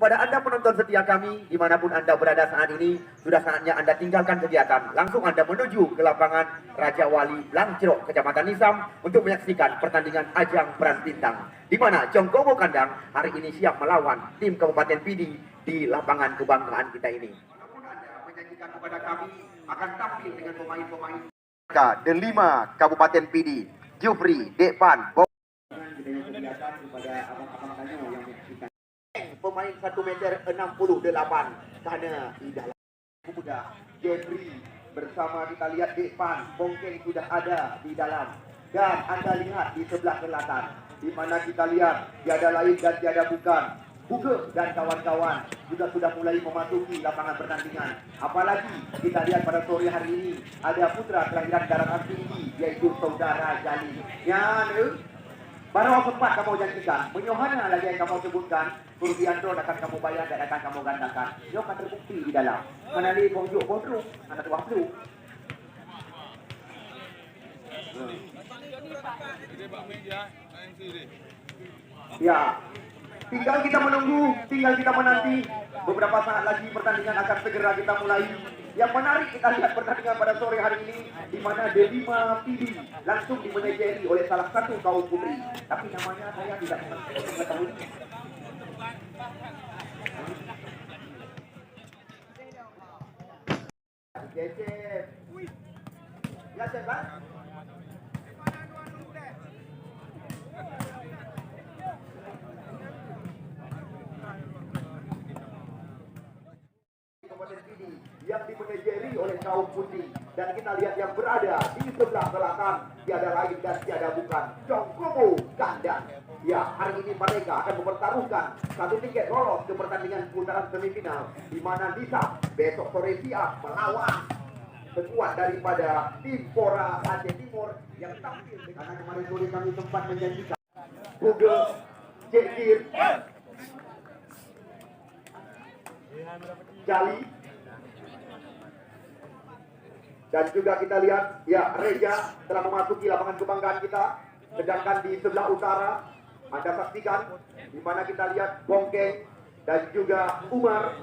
Kepada Anda penonton setia kami, dimanapun Anda berada saat ini, sudah saatnya Anda tinggalkan kegiatan. Langsung Anda menuju ke lapangan Raja Wali Langcirok, Kecamatan Nisam, untuk menyaksikan pertandingan ajang peran bintang, di mana Jongkowo Kandang hari ini siap melawan tim Kabupaten Pidi di lapangan kebanggaan kita ini. Walaupun Anda menyajikan kepada kami akan tampil dengan pemain-pemain Delima Kabupaten Pidi, Jufri, Dekpan, pemain 1 meter 68 karena di dalam muda Jeffrey bersama kita lihat Dekpan, Bongkeng sudah ada di dalam, dan Anda lihat di sebelah selatan di mana kita lihat tiada lain dan tiada bukan Buge dan kawan-kawan juga sudah mulai memasuki lapangan pertandingan. Apalagi kita lihat pada sore hari ini ada putra kelahiran daratan tinggi yaitu saudara Jali. Ya, baru sempat kamu janjikan, menyohana lagi yang kamu sebutkan, Kurbianto akan kamu bayar dan akan kamu gandakan. Dia akan terbukti di dalam. Mana di pojok bodru, anak tuah flu. Ya, tinggal kita menunggu, tinggal kita menanti. Beberapa saat lagi pertandingan akan segera kita mulai. Yang menarik kita lihat pertandingan pada sore hari ini, di mana Delima Pidi langsung dimanajeri oleh salah satu kaum putri. Tapi namanya saya tidak mengetahui. Cecep. Ya, Cecep, kan? Yang dimanajeri oleh kaum putih, dan kita lihat yang berada di sebelah selatan tiada lain dan tiada bukan Jongkowo Kandang. Ya, hari ini mereka akan mempertaruhkan satu tiket lolos ke pertandingan putaran semifinal, di mana Nisam besok sore siap melawan sekuat daripada tim Pora Aceh Timur yang tampil karena kemarin sore kami sempat menjanjikan Google Jekir Jali. Dan juga kita lihat, ya, Reja telah memasuki lapangan kebanggaan kita. Sedangkan di sebelah utara, Anda saksikan, di mana kita lihat Bongkeng dan juga Umar.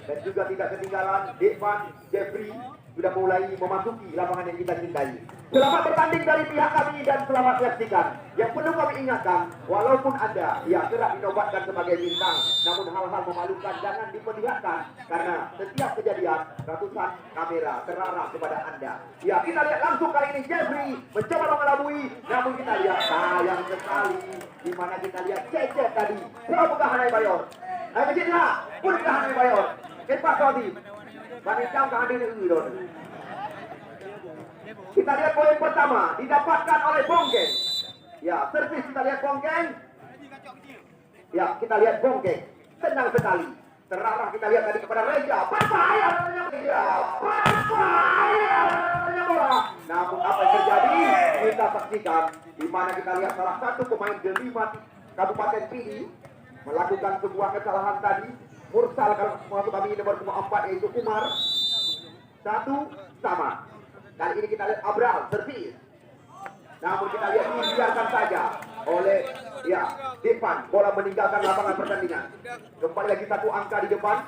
Dan juga tidak ketinggalan, Dekpan, Jeffrey sudah mulai memasuki lapangan yang kita cintai. Selamat bertanding dari pihak kami dan selamat menyaksikan. Yang perlu kami ingatkan, walaupun Anda kerap dinobatkan sebagai bintang, namun hal-hal memalukan jangan diperlihatkan, karena setiap kejadian ratusan kamera terarah kepada Anda. Ya, kita lihat langsung kali ini Jeffrey mencoba mengelabui, namun kita lihat sayang sekali di mana kita lihat Cecep tadi. Bukan Hanai Bayor. Ayo kecillah, bukan Hanai Bayor. Kepak Sodi. Banikam kehadir itu. Kita lihat poin pertama didapatkan oleh Bongkeng. Ya, servis kita lihat Bongkeng. Ya, kita lihat Bongkeng. Tenang sekali. Terarah kita lihat tadi kepada Reja. Berbahaya ya, berbahaya bola. Namun apa yang terjadi? Kita saksikan di mana kita lihat salah satu pemain Delima Kabupaten Pidi melakukan sebuah kesalahan tadi. Mursal kalau masuk kami nomor 4 yaitu Umar. Satu sama. Kali ini kita lihat Abral servis. Namun kita lihat dibiarkan saja oleh Depan. Bola meninggalkan lapangan pertandingan. Kembali lagi satu angka di depan.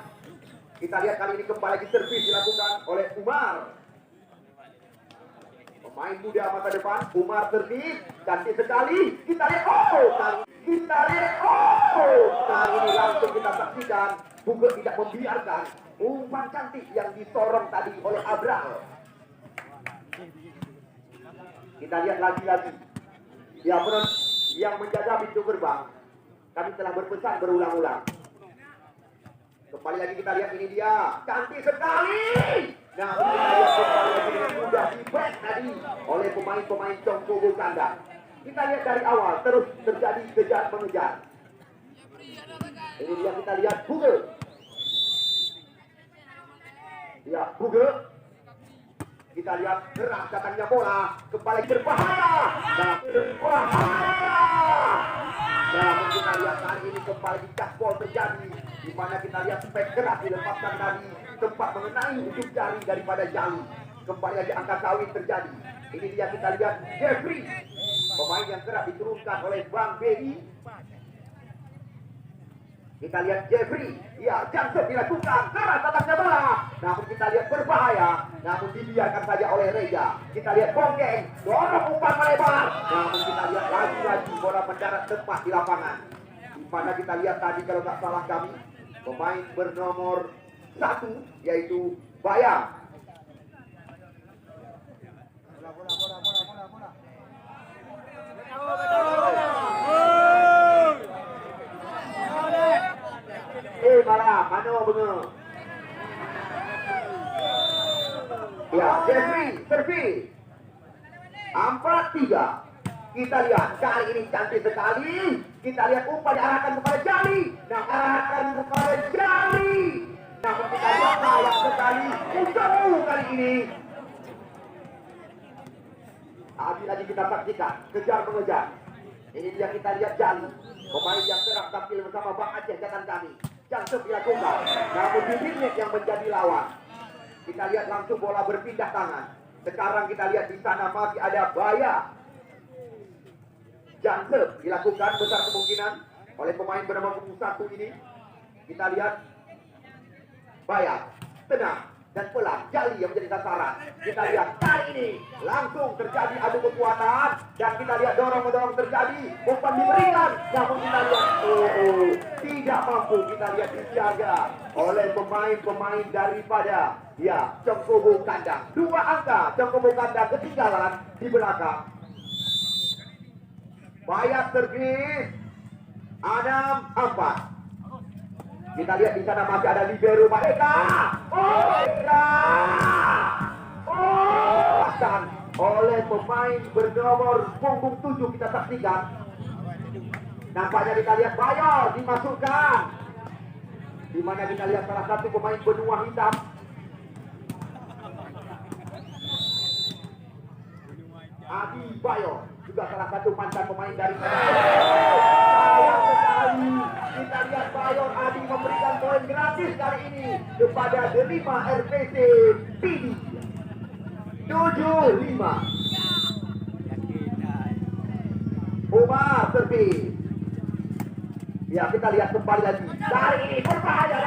Kita lihat kali ini kembali lagi servis dilakukan oleh Umar. Pemain muda masa depan, Umar servis. Cantik sekali. Kita lihat kali ini langsung kita saksikan. Buge tidak membiarkan umpan cantik yang disorong tadi oleh Abral. Kita lihat lagi-lagi. Ya, yang menjaga pintu gerbang, kami telah berpesan berulang-ulang. Kembali lagi kita lihat, ini dia. Cantik sekali. Nah, kita lihat kembali lagi sudah di-back tadi oleh pemain-pemain Jongkowo Kandang. Kita lihat dari awal terus terjadi kejar mengejar. Ini dia kita lihat Buge. Ya, Buge. Kita lihat keras datangnya bola, kembali berbahaya. Dan kita lihat kali ini kembali di gaspol terjadi, di mana kita lihat spek keras dilepaskan tadi, tempat mengenai ujung jari daripada Jali. Kembali lagi angka kawin terjadi. Ini dia kita lihat Jeffrey, pemain yang kerap diturunkan oleh Bang Bedi. Kita lihat Jeffrey, ya Johnson dilakukan, keras datangnya bola. Namun kita lihat berbahaya, namun dibiarkan saja oleh Reja. Kita lihat Bongkeng, dorong umpan melebar. Namun kita lihat lagi-lagi bola mendarat tepat di lapangan. Di mana kita lihat tadi kalau tak salah kami, pemain bernomor 1 yaitu Bayang. Malah, mana benar? Ya, Jeffrey, servis. 4-3. Kita lihat, kali ini cantik sekali. Kita lihat umpan diarahkan kepada Jali. Nah, arahkan kepada Jali. Namun kita lihat sayang sekali. Jauh kali ini. Lagi kita saksikan, kejar mengejar. Ini dia kita lihat Jali. Pemain yang kerap tampil bersama Bang Aceh jatan kami. Jangan dilakukan, namun bibirnya yang menjadi lawan. Kita lihat langsung bola berpindah tangan. Sekarang kita lihat di sana masih ada Baya. Jangan dilakukan besar kemungkinan oleh pemain bernama 1 ini. Kita lihat Baya, tenang dan pelan. Jali yang menjadi sasaran. Kita lihat kali ini langsung terjadi adu kekuatan dan kita lihat dorong-mendorong terjadi. Umpan diberikan, namun kita lihat tidak mampu. Kita lihat dijaga oleh pemain-pemain daripada Cengkubu Kandang. 2 angka Cengkubu Kandang ketinggalan di belakang. Banyak servis 6-4. Kita lihat di sana masih ada libero mereka. Bahkan oleh pemain bernomor punggung 7 kita saksikan. Nampaknya kita lihat Bayor dimasukkan. Di mana kita lihat salah satu pemain benua hitam. Adi Bayor juga salah satu mantan pemain dari sayang sekali. Kita lihat Bayor Adi memberikan poin gratis kali ini kepada Delima RPC PD 7-5. Umar servis. Ya, kita lihat kembali lagi. Kali ini berbahaya.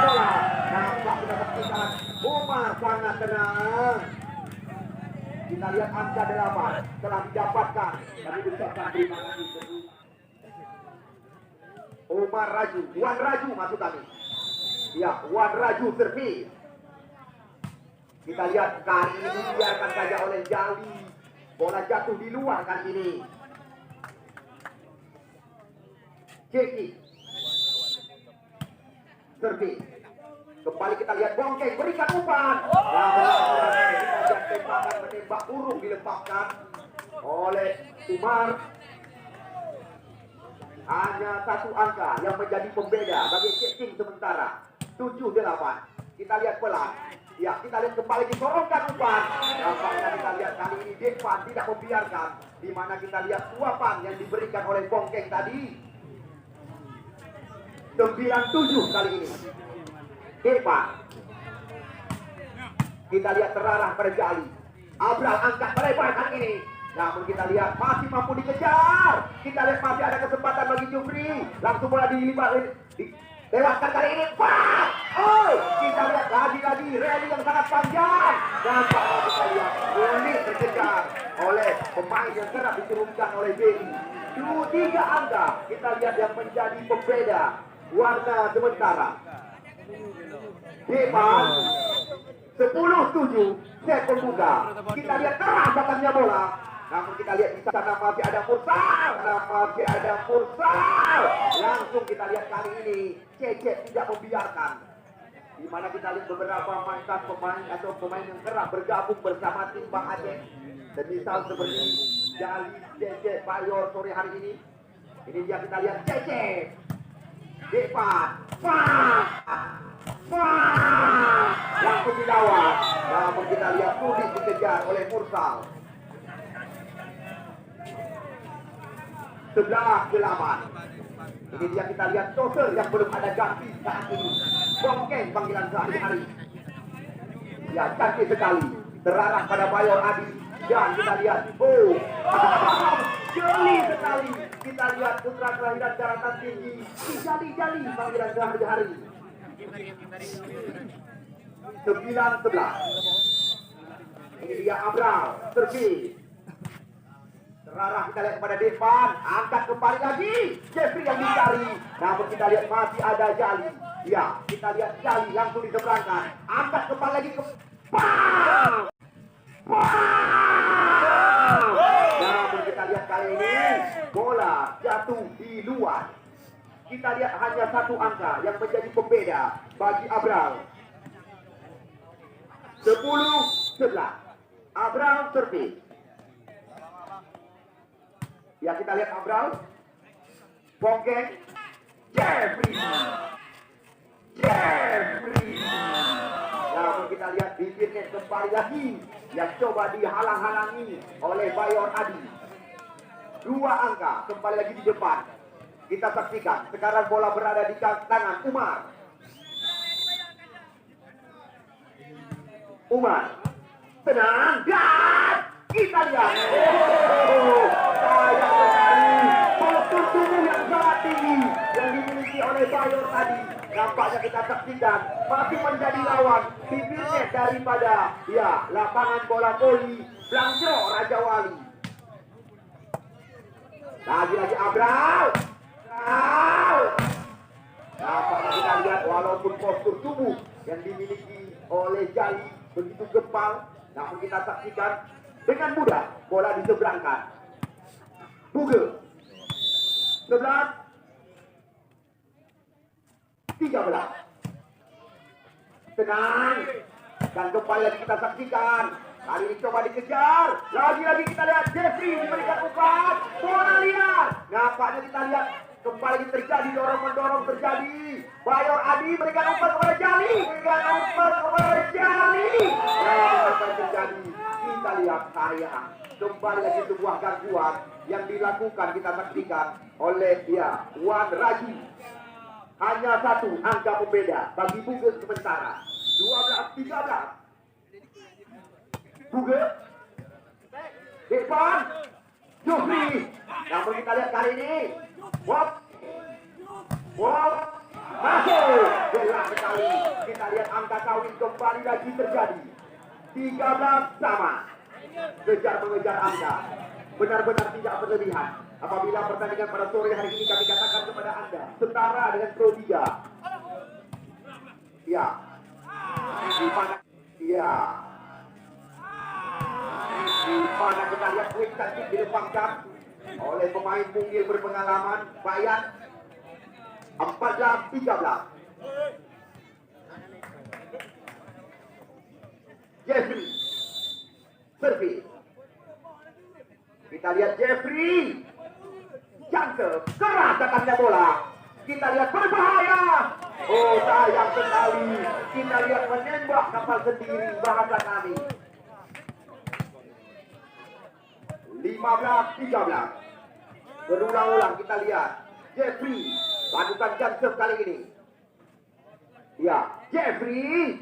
Bola. Nampak kita saksikan Umar sangat tenang. Kita lihat angka 8 telah didapatkan. Kami ucapkan terima kasih. Umar Raju, Wan Raju masuk kami. Ya, Wan Raju servis. Kita lihat kali ini dibiarkan saja oleh Jali. Bola jatuh di luar kali ini. Jeki servis. Kembali kita lihat Bongkeng berikan umpan. Kita lihat tembakan menembak burung dilepaskan oleh Umar. Hanya 1 angka yang menjadi pembeda bagi checking sementara 7-8. Kita lihat pelan. Ya, kita lihat kembali disorongkan umpan. Nampaknya kita lihat kali ini Depan tidak membiarkan. Di mana kita lihat suapan yang diberikan oleh Bongkeng tadi. 9-7 kali ini. Depan. Kita lihat terarah pada Jali. Abral angkat melebar kali ini. Namun kita lihat masih mampu dikejar. Kita lihat masih ada kesempatan bagi Jufri. Langsung bola lewatkan kali ini. Kita lihat lagi-lagi rally yang sangat panjang. Nampaknya kita lihat sulit terkejar oleh pemain yang kerap diturunkan oleh Bedi. 3 angka kita lihat yang menjadi pembeda warna sementara. Depan 10-7 set pembuka. Kita lihat keras datangnya bola. Namun kita lihat di sana masih ada Mursal. Langsung kita lihat kali ini Cecep tidak membiarkan. Di mana kita lihat beberapa mantan pemain atau pemain yang kerap bergabung bersama tim Bang Aceh. Dan misal seperti Jali, Cecep, Bayor sore hari ini. Ini dia kita lihat Cecep. Depan. Langsung dilawan. Namun kita lihat sulit dikejar oleh Mursal. 11-8. Ini dia kita lihat Toser yang belum ada ganti saat ini. Bongkeng panggilan sehari-hari. Ya, cantik sekali. Terarah pada Bayor Adi. Dan kita lihat, jeli sekali. kita lihat putra kelahiran daratan tinggi Jali panggilan sehari-hari 9-11. Ini dia Abral servis terarah, kita lihat kepada depan, angkat kembali lagi Jeffrey yang dicari, namun kita lihat masih ada Jali. Ya, kita lihat Jali langsung diseberangkan, angkat kembali lagi ke bang. Namun kita lihat kali ini bola jatuh di luar. Kita lihat hanya satu angka yang menjadi pembeda bagi Abral. 10-11. Abral servis. Ya, kita lihat Abral Bongkeng Jeffrey. Namun kita lihat bibirnya kembali lagi yang coba dihalang-halangi oleh Bayor Adi. 2 angka kembali lagi di depan. Kita saksikan sekarang bola berada di tangan Umar tenang dan kita lihat sayang sekali postur tubuh yang sangat tinggi yang dimiliki oleh Bayor tadi. Nampaknya kita saksikan masih menjadi lawan bibirnya daripada lapangan bola voli Blangkro Raja Wali. Lagi-lagi Abral. Nampaknya kita lihat walaupun postur tubuh yang dimiliki oleh Jali begitu gempal, namun kita saksikan dengan mudah bola diseberangkan. Buge 11-13. Tenang. Dan kembali lagi kita saksikan. Kali ini coba dikejar. Lagi-lagi kita lihat Jeffrey diberikan umpan. Bola liar. Nampaknya kita lihat kembali lagi terjadi dorong-mendorong terjadi. Bayor Adi berikan umpan kepada Jali. Apa yang terjadi? Kita lihat sayang. Kembali lagi sebuah gangguan yang dilakukan kita saksikan oleh Wan Raji. Hanya satu angka pembeda bagi Buge sementara. 12-13. Buge depan Jufri. Namun kita lihat kali ini Wop masuk gelap sekali. Kita lihat angka kawin kembali lagi terjadi 13 sama. Kejar mengejar angka benar-benar tidak berlebihan. Apabila pertandingan pada sore hari ini kami katakan kepada Anda setara dengan Pro 3. Ya, di mana kita lihat quick cantik dilepaskan oleh pemain mungil berpengalaman Bayan. 14-13. Jeffrey servis. Kita lihat Jeffrey jangkep keras datangnya bola. Kita lihat berbahaya. Oh, sayang sekali. Kita lihat menembak kapal sendiri bahasa kami. 15-13. Berulang-ulang kita lihat Jeffrey lakukan jangkep kali ini. Ya, Jeffrey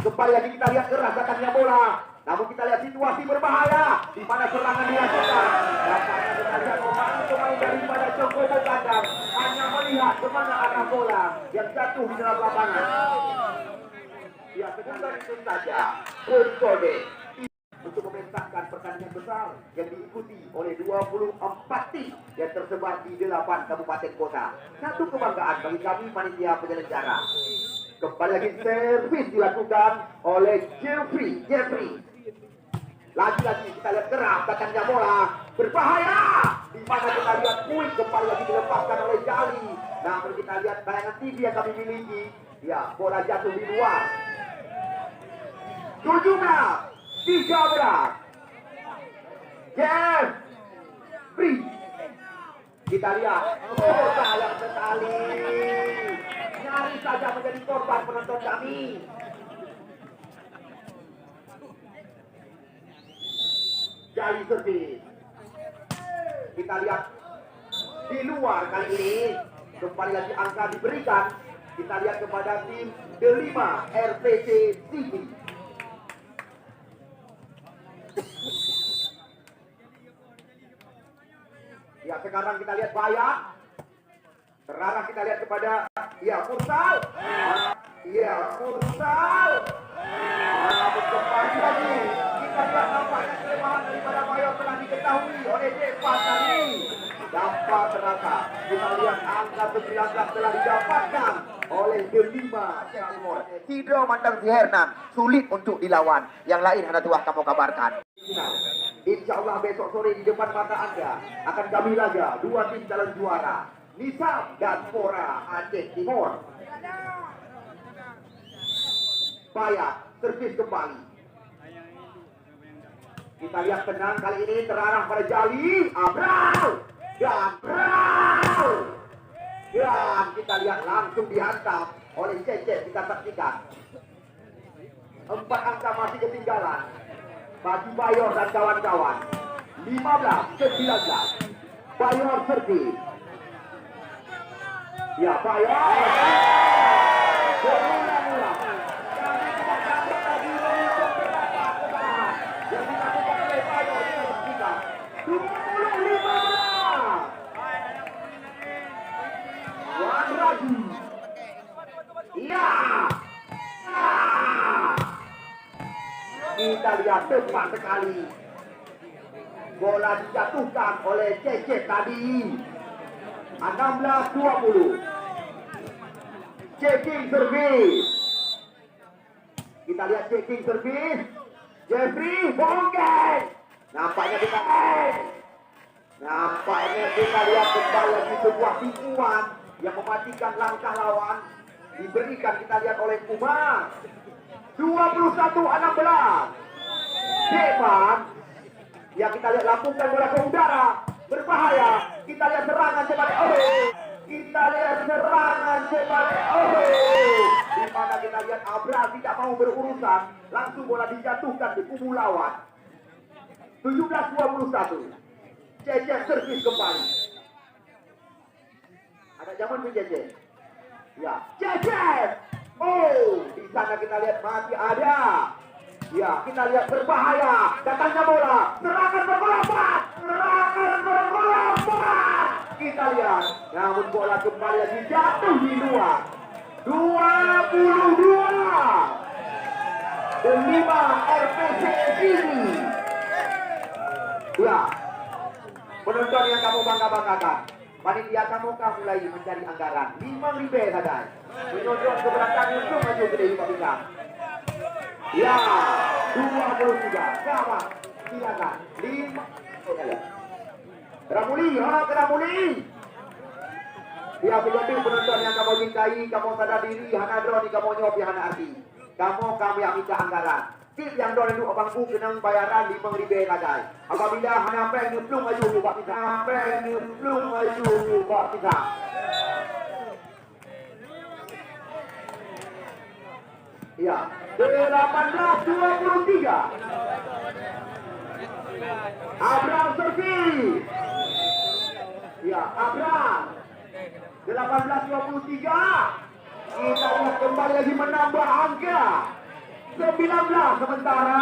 kembali lagi kita lihat keras datangnya bola. Namun kita lihat situasi berbahaya di mana serangan dilakukan. Nampaknya kita lihat pemain daripada Joko Bogandang hanya melihat kemana arah bola yang jatuh di dalam lapangan. Ya, sebentar itu saja berkode untuk mementaskan pertandingan besar yang diikuti oleh 24 tim yang tersebar di 8 kabupaten kota. Satu kebanggaan bagi kami panitia penyelenggara. Kembali lagi servis dilakukan oleh Jeffrey. Lagi-lagi kita lihat keras datangnya bola berbahaya. Di mana kita lihat Puig kembali lagi dilepaskan oleh Jali. Namun kita lihat tayangan TV yang kami miliki. Ya, bola jatuh di luar. 17-13. Jeffrey. Kita lihat. Oh, sayang sekali. Nyaris saja menjadi korban penonton kami. Jali servis. Kita lihat di luar kali ini. Kembali lagi angka diberikan. Kita lihat kepada tim The5 RPC City. Ya, sekarang kita lihat Bayat. Terarah kita lihat kepada Mursal. Mursal. Kembali lagi. Kita lihat nampaknya kelemahan daripada Bayat telah diketahui oleh Depan tadi. Dapat terasa. Kita lihat angka 19 telah didapatkan oleh kelima Timur. Tidro Mandang si Hernan sulit untuk dilawan. Yang lain hanya tuah kamu kabarkan. Insya Allah besok sore di depan mata Anda akan kami laga dua tim calon juara, Nisam dan Pora Aceh Timur. Bayat servis kembali. Kita lihat tenang kali ini terarah pada Jali, Abral dan Abral. Dan kita lihat langsung dihantam oleh Cecep. Kita saksikan 4 angka masih ketinggalan bagi Bayor dan kawan-kawan. 15-19. Bayor servis. Bayor. Berulang-ulang. Kami tidak dapat lagi untuk berapa kesalahan yang dilakukan oleh Bayor di kita. 25. Wan Raju. Kita lihat tepat sekali. Bola dijatuhkan oleh Cecep tadi. 16-20. Checking service. Kita lihat checking service. Jeffrey Bongkeng. Nampaknya kita lihat kembali lagi sebuah tipuan yang mematikan langkah lawan. Diberikan kita lihat oleh Umar. 21-16. Depan. Yang kita lihat lampungkan bola ke udara. Berbahaya. Kita lihat serangan Jebale di mana kita lihat Abral tidak mau berurusan. Langsung bola dijatuhkan di kubu lawan. 17-21. Cecep servis kembali. Ada zaman pun Cecep. Cecep. Di sana kita lihat masih ada. Kita lihat berbahaya. Datangnya bola. Serangan bergelompat. Kita lihat. Namun bola kembali lagi jatuh di luar. 22. Kelima RPC ini. Penonton yang kamu bangga-banggakan. Panitia kamu mulai mencari anggaran 5.000 saja. Menyodok keberatan untuk maju ke Dewi Papika. 23. Kawan. Silakan. 5. Keramuli. Pilih penonton yang kamu cintai, kamu sadar diri, hana drone kamu nyobi hana arti. Kamu kami yang minta anggaran. Tip yang drone itu abang bu kenang bayaran 5.000 saja. Apabila hana peng nyuplung maju Pak Pisang. 18-23. Abram servis. Abram. 18-23. Kita lihat kembali lagi menambah angka. 19 sementara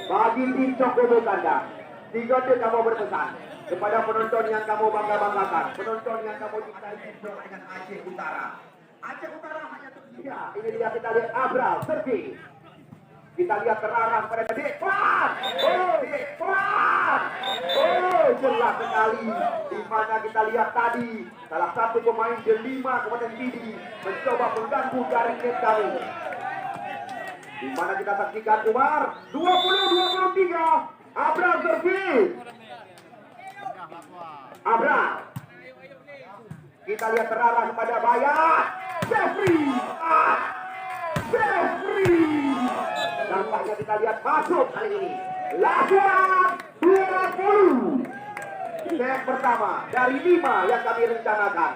bagi tim Cokobo Kandang. 3 kamu berpesan kepada penonton yang kamu bangga-banggakan, penonton yang kamu cintai dengan Aceh Utara. Aceh Utara hanya tersedia. Ini dia kita lihat Abral servis. Kita lihat terarah pada Depan. Jelas sekali. Di mana kita lihat tadi salah satu pemain delima Kabupaten Pidi mencoba mengganggu garis net kami. Di mana kita saksikan Umar 20-23. Abram servis. Abram. Kita lihat terarah kepada Bayat. Jeffrey. Nampaknya kita lihat masuk kali ini. Lakukan 20. Set pertama dari 5 yang kami rencanakan.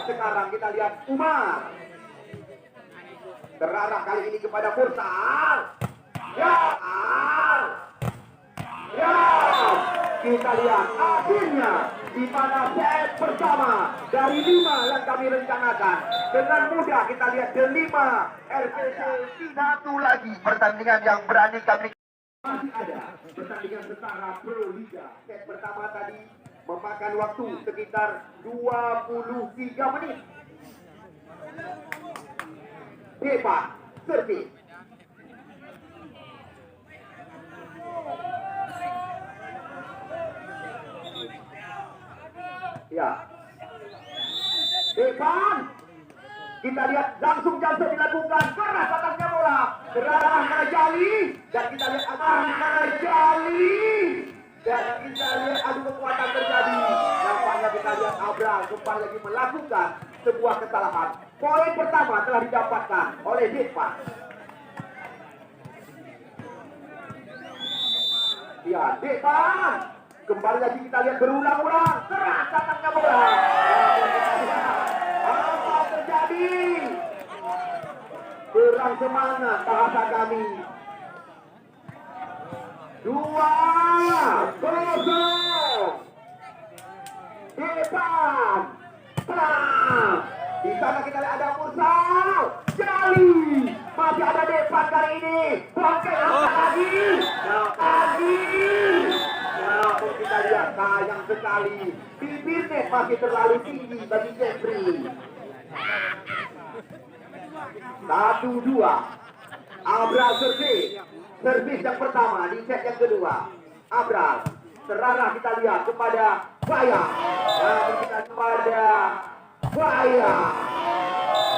Sekarang kita lihat Umar. Terarah kali ini kepada Mursal. Kita lihat akhirnya di mana set pertama dari 5 yang kami rencanakan. Dengan mudah kita lihat delima RPC satu lagi pertandingan yang berani kami masih ada pertandingan setara Pro Liga. Set pertama tadi memakan waktu sekitar 23 menit. Hebat, servis. Ya. Depan. Kita lihat langsung jump dilakukan. Keras atasnya bola. Serangan Marjali. Dan kita lihat Marjali. Dan kita lihat adu kekuatan terjadi. Nampaknya kita lihat Abral kembali lagi melakukan sebuah kesalahan. Poin pertama telah didapatkan oleh Depan. Ya, Depan. Kembali lagi kita lihat berulang-ulang. Keras datangnya bola. Apa terjadi? Kurang semangat bahasa kami. 2-0. Depan. Di sana kita lihat ada Mursal. Jali. Masih ada Depan kali ini. Bongkeng lagi. Lagi. Namun kita lihat sayang sekali bibir net masih terlalu tinggi bagi Jeffrey. 1-2. Abral servis yang pertama di set yang kedua. Abral serarah kita lihat kepada Bayang. Namun kita kepada Bayang.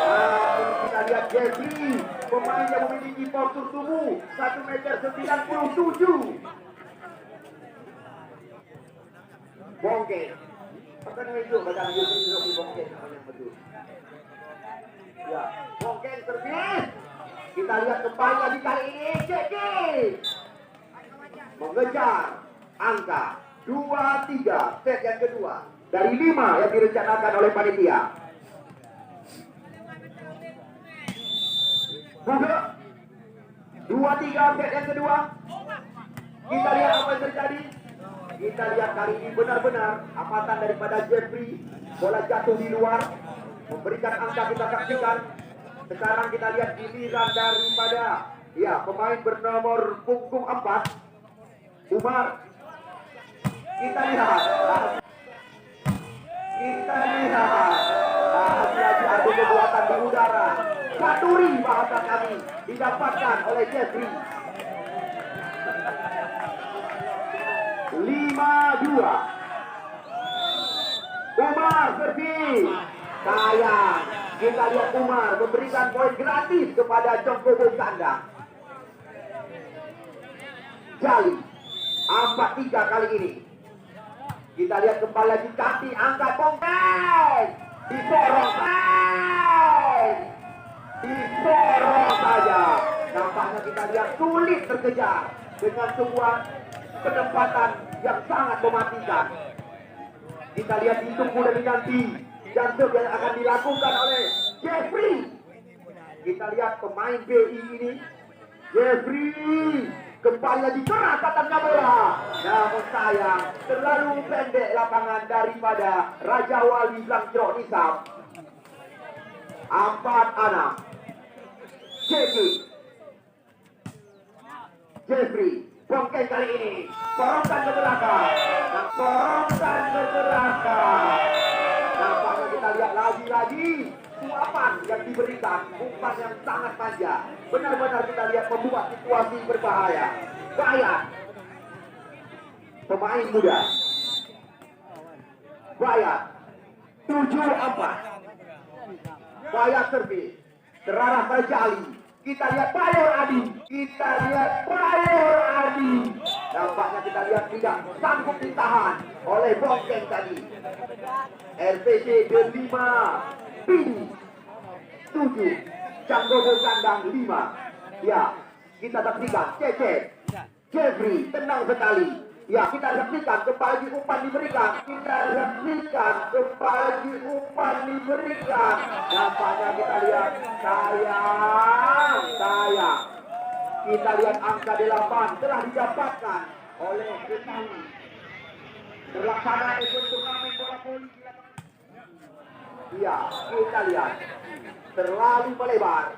Namun kita lihat Jeffrey, pemain yang memiliki postur tubuh 1,97 m. Bongkeng. Akan itu badan Jeffrey Bongkeng yang betul. Ya, Bongkeng servis. Kita lihat kembali lagi kali ini Jeki mengejar angka 2-3 set yang kedua dari 5 yang direncanakan oleh panitia. Buka 2-3 set yang kedua. Kita lihat apa yang terjadi. Kita lihat kali ini benar-benar amatan daripada Jeffrey. Bola jatuh di luar, memberikan angka kita saksikan. Sekarang kita lihat giliran daripada pemain bernomor punggung 4 Umar. Kita lihat lagi adu kekuatan di udara. Katuri bahasa kami didapatkan oleh Jeffrey. 5-2. Umar servis. Sayang. Kita lihat Umar memberikan poin gratis kepada Jongkobo Kandang. Jali 4-3 kali ini. Kita lihat kembali lagi kaki angkat Bongkeng. Disorong saja. Nampaknya kita lihat sulit terkejar dengan sebuah penempatan yang sangat mematikan. Kita lihat ditunggu dari nanti jump yang akan dilakukan oleh Jeffrey. Kita lihat pemain BI ini. Jeffrey kembali lagi keras tatapnya bola. Namun sayang terlalu pendek lapangan daripada Raja Wali Blangcrok Nisam. 4-6. Jeffrey Bongkeng kali ini sorongkan ke belakang. Nampaknya kita lihat lagi-lagi suapan yang diberikan, umpan yang sangat manja. Benar-benar kita lihat membuat situasi berbahaya. Bayang, pemain muda. Bayang 7-4. Bayang servis. Terarah Bajali. Kita lihat Bayor Adi. Nampaknya kita lihat tidak sanggup ditahan oleh Bongkeng tadi. RPC 5 Pini 7 Janggobo Kandang 5. Ya, kita saksikan Cecep Jeffrey tenang sekali. Ya, kita saksikan kembali umpan diberikan. Nampaknya kita lihat sayang. Kita lihat angka 8 telah didapatkan oleh Betawi. Terlaksana event turnamen bola voli di lapangan. Iya, kita lihat terlalu melebar.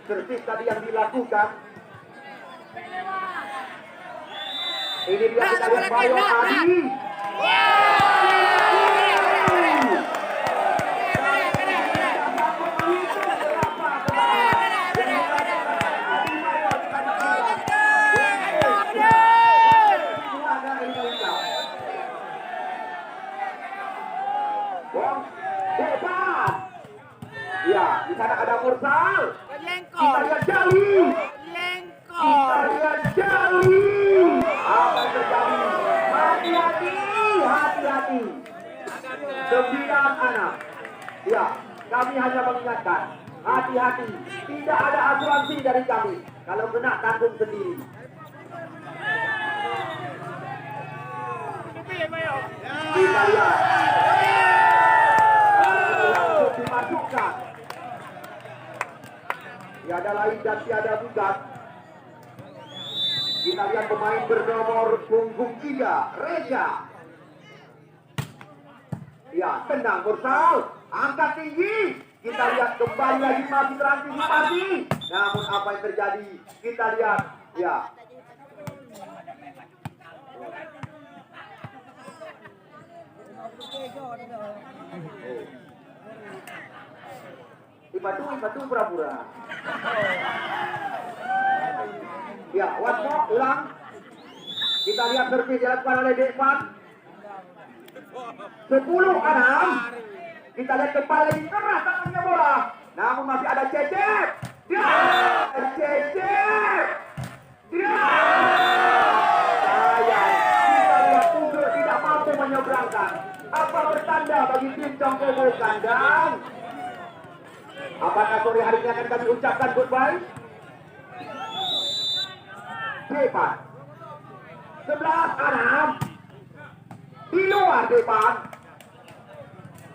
Servis tadi yang dilakukan Ini dia kita lihat Bayo Adi. Ya, di sana ada Mursal. Kita lihat Jali. Kita lihat Jali. Apa yang terjadi? Hati-hati, hati-hati. 9 anak. Ya, kami hanya mengingatkan. Hati-hati. Tidak ada asuransi dari kami. Kalau kena tanggung sendiri. Kita lihat. Langsung dimasukkan. Tiada lain dan tiada bukan. Kita lihat pemain bernomor punggung 3, Reza. Ya, tenang Mursal, angkat tinggi. Kita lihat kembali lagi masih terantisipasi. Namun apa yang terjadi? Kita lihat, ya. Ibatu pura-pura. Ya, Watmo ulang. Kita lihat servis dilakukan oleh Dekman. 10-6. Kita lihat kembali lagi keras tangannya bola. Namun masih ada Cecep. Dia Cecep. Dia. Sayang. Kita lihat Puger tidak mampu menyeberangkan. Apa bertanda bagi tim Congkobo kandang? Apakah sore hari ini akan kami ucapkan goodbye? Depan 11-6 di luar depan.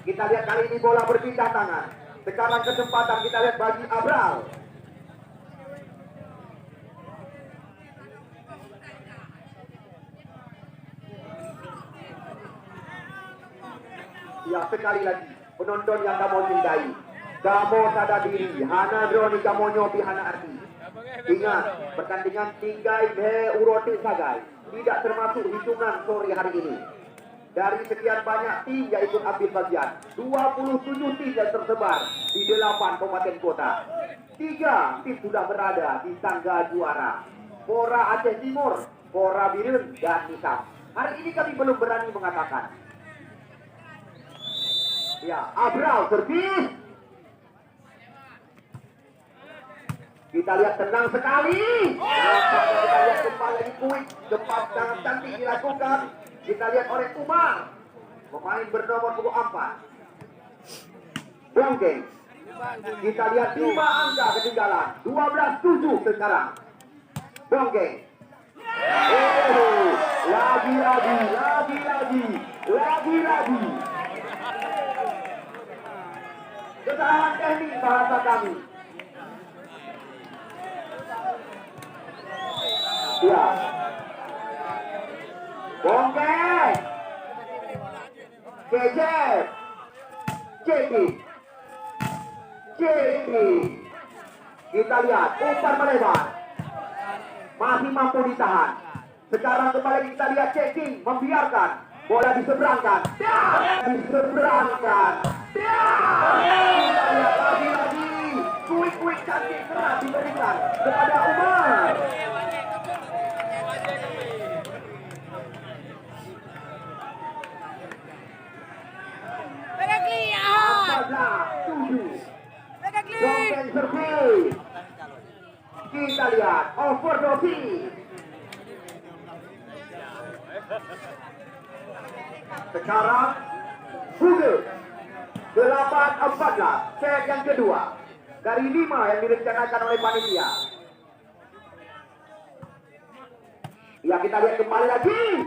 Kita lihat kali ini bola berpindah tangan. Sekarang kesempatan kita lihat bagi Abral. Ya, sekali lagi penonton yang kamu cintai, kamu sadar diri, hana droni kamu nyobi hana arti. Ingat, pertandingan tinggai me uroti sagai tidak termasuk hitungan sore hari ini. Dari sekian banyak tim yang ikut ambil bagian, 27 tim yang tersebar di 8 kabupaten kota. 3 tim sudah berada di tangga juara, Pora Aceh Timur, Pora Birun, dan Nisam. Hari ini kami belum berani mengatakan. Ya, Abral servis. Kita lihat tenang sekali. Kita lihat kembali lagi kuik. Cepat sangat cantik dilakukan. Kita lihat oleh Umar. Pemain bernomor 24. Bongkeng. Kita lihat 5 angka ketinggalan. 12-7 sekarang. Bongkeng. Lagi-lagi. Kesalahan teknik bahasa kami. Ya. Bongkeng. Cecep. Cepi. Kita lihat umpan melebar. Masih mampu ditahan. Sekarang kembali kita lihat checking membiarkan bola diseberangkan. Diseberangkan. Kita lihat lagi. Kuik cantik keras diberikan kepada Umar. Bongkeng servis. Kita lihat overdosis. Sekarang Google 8-14 set yang kedua dari 5 yang direncanakan oleh panitia. Ya, kita lihat kembali lagi.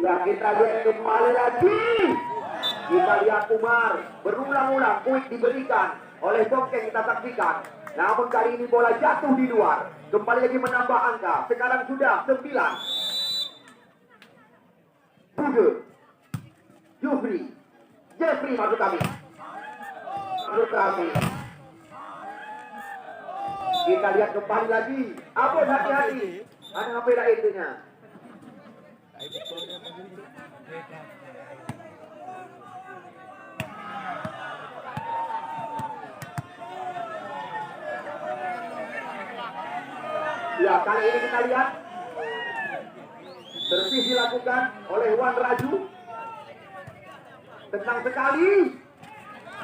Kita lihat Umar berulang-ulang kuik diberikan oleh Bongkeng kita saksikan. Namun kali ini bola jatuh di luar. Kembali lagi menambah angka. Sekarang sudah 9. Buge. Jeffrey maksud kami. Kita lihat kembali lagi. Abon hati-hati. Ada apa itunya? Ya, kali ini kita lihat servis dilakukan oleh Wan Raju. Tenang sekali.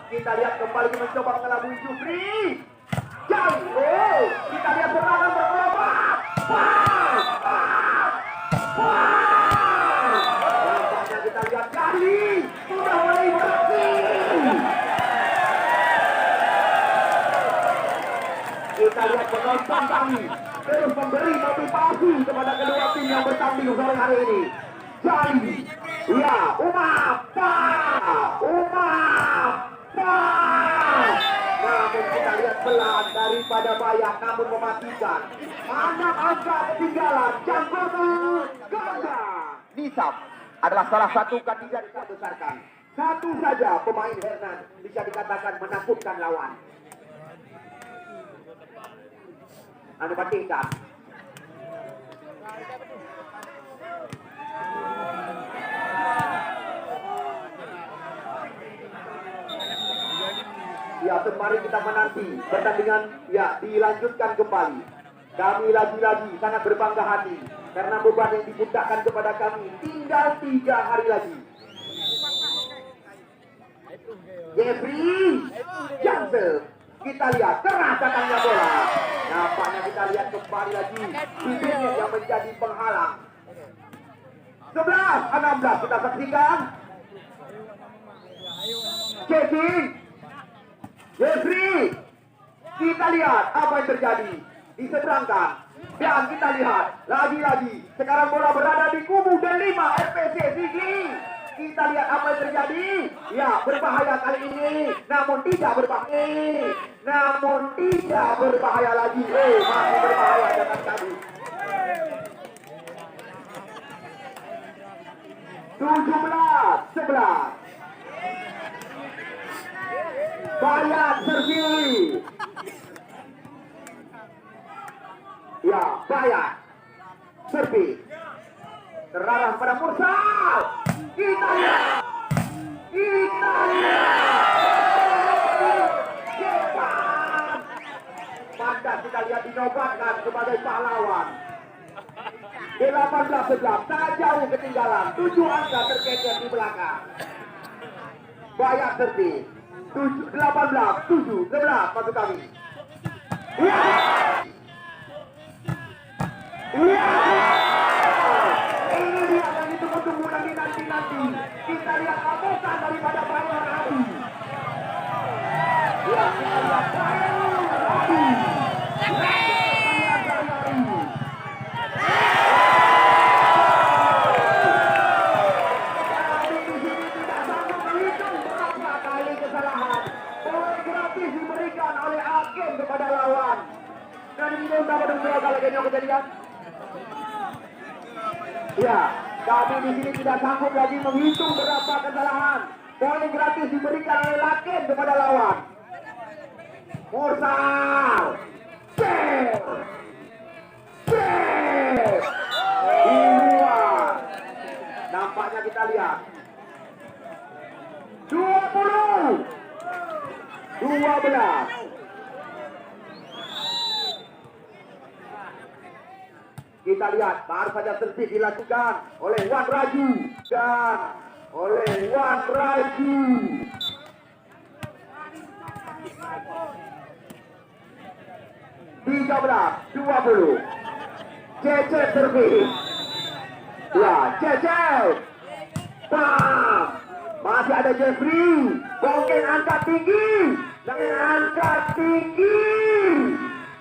Kita lihat kembali mencoba mengelabui Jufri. Jauh. Oh, kita lihat serangan bergelombang. Nampaknya kita lihat kali sudah mulai beraksi. Kita lihat penonton kami terus memberi motivasi kepada kedua tim yang bertanding sore hari ini. Jadi, ya, namun kita lihat pelan daripada Bayak, namun mematikan. Anak angka ketinggalan, Janggotu ganda. Nisam adalah salah satu kandidat yang besarkan. Satu saja pemain Hernan bisa dikatakan menakutkan lawan. Anu Patika. Ya, mari kita menanti pertandingan ya dilanjutkan kembali. Kami lagi-lagi sangat berbangga hati karena beban yang dipundakkan kepada kami tinggal 3 hari lagi. Jeffrey Jansen, kita lihat keras datangnya bola. Nampaknya kita lihat kembali lagi bibirnya yang menjadi penghalang. 11-16 kita saksikan. Checking. Jeffrey, kita lihat apa yang terjadi. Diseberangkan. Dan kita lihat lagi-lagi sekarang bola berada di kubu D5 FPC Sigi. Kita lihat apa yang terjadi. Ya, berbahaya kali ini. Namun tidak berbahaya lagi. Masih berbahaya dengan tadi. 17-11. Bayat servis. Ya, Bayat servis. Terarah pada Mursal. Kita lihat. Pantas kita lihat dinobatkan sebagai pahlawan. 18-11, sangat jauh ketinggalan. 7 angka terkejar di belakang. Bayat servis. 18-7, 11 maksud kami. Ini dia yang ditunggu-tunggu nanti. Kita lihat amukan daripada Bayar Adi. Ya, kita lihat Bayar Adi. Diberikan oleh Hakim kepada lawan. Dan ini berapa kali kejadian? Ya, kami di sini tidak sanggup lagi menghitung berapa kesalahan. Poin gratis diberikan oleh Hakim kepada lawan. Mursal. Nampaknya kita lihat 20-12. Kita lihat baru saja servis dilakukan oleh Wan Raju dan oleh Wan Raju. Tiga belas 20. Cecep servis. Ya, Cecep. Bam. Masih ada Jeffrey. Bongkeng angkat tinggi. Dengan angkat tinggi.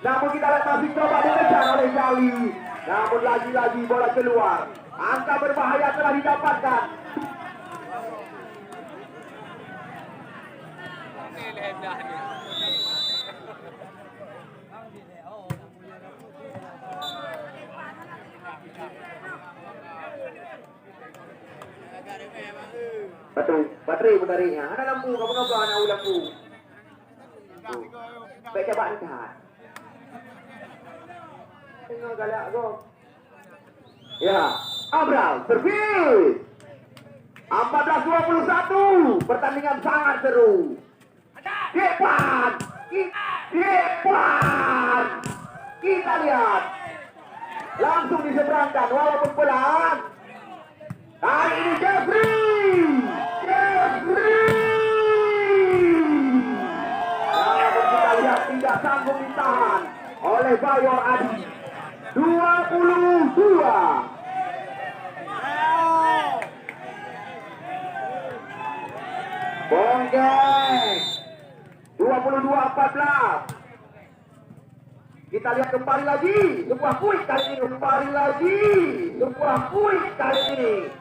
Namun kita lihat masih coba dikejar oleh Jali. Namun lagi-lagi bola keluar. Angka berbahaya telah didapatkan. Baterai benarinya. Ada lampu, kamu anak lampu. Baik coba lihat. Tengok galak kau. Ya, Abral, servis. 14-21. Pertandingan sangat seru. Depan. Depan. Kita lihat. Langsung diseberangkan walaupun pelan. Kali ini Jeffrey. Namun kita lihat tidak sanggup ditahan oleh Bayor Adi. 22. Bonggeng 22-14. Kita lihat kembali lagi sebuah kuis kali ini, kembali lagi sebuah kuis kali ini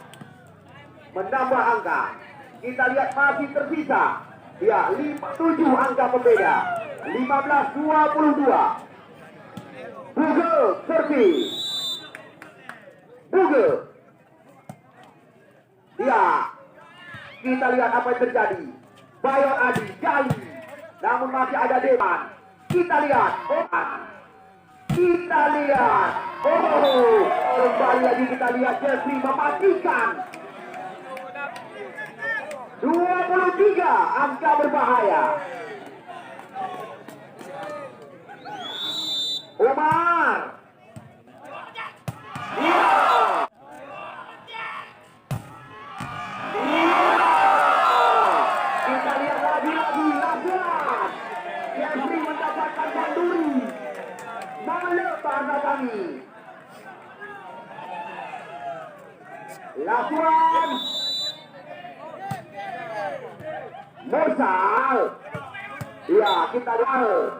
menambah angka. Kita lihat masih tersisa ya 7 angka pembeda. 15-22. Bugel servis. Bugel. Ya, kita lihat apa yang terjadi. Bayor Adi Jali, namun masih ada Depan. Kita lihat, kita lihat. Oh, kembali lagi kita lihat Jeffrey mematikan. 23 angka berbahaya. Umar. Iya. Kita lihat lagi-lagi Labuan. Jeffrey mendapatkan banduri. Melepas kami. Labuan. Mursal. Iya, kita lihat.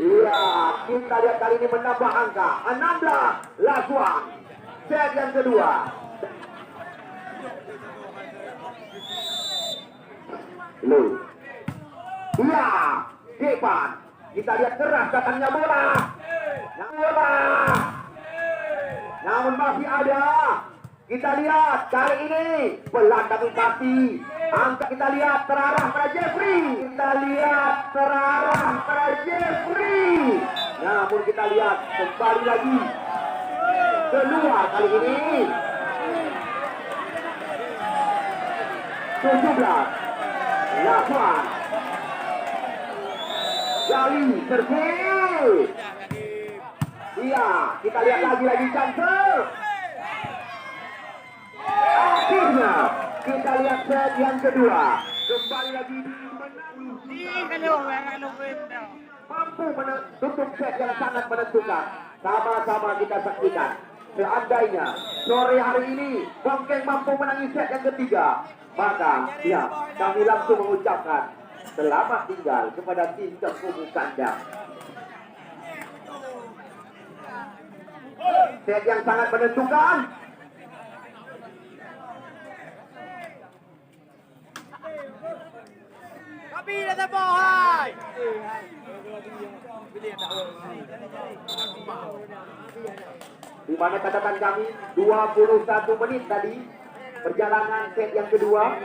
Iya, kita lihat kali ini menambah angka 16 Labuan. Set yang kedua. Lu. Iya, Depan. Kita lihat keras datangnya bola. Bola. Namun masih ada. Kita lihat kali ini pelan tapi pasti. Angka kita lihat terarah pada Jeffrey. Kita lihat terarah pada Jeffrey. Namun kita lihat kembali lagi keluar kali ini. 17 Lakuan. Jali servis. Iya, kita lihat lagi chance. Akhirnya kita lihat set yang kedua. Kembali lagi mampu menutup set yang sangat menentukan. Sama-sama kita saksikan. Seandainya sore hari ini Bonggeng mampu menangi set yang ketiga, maka ya kami langsung mengucapkan selamat tinggal kepada tim Cengkubu Kandang. Set yang sangat menentukan. Tapi dah bohai. Di mana catatan kami 21 menit tadi perjalanan set yang kedua.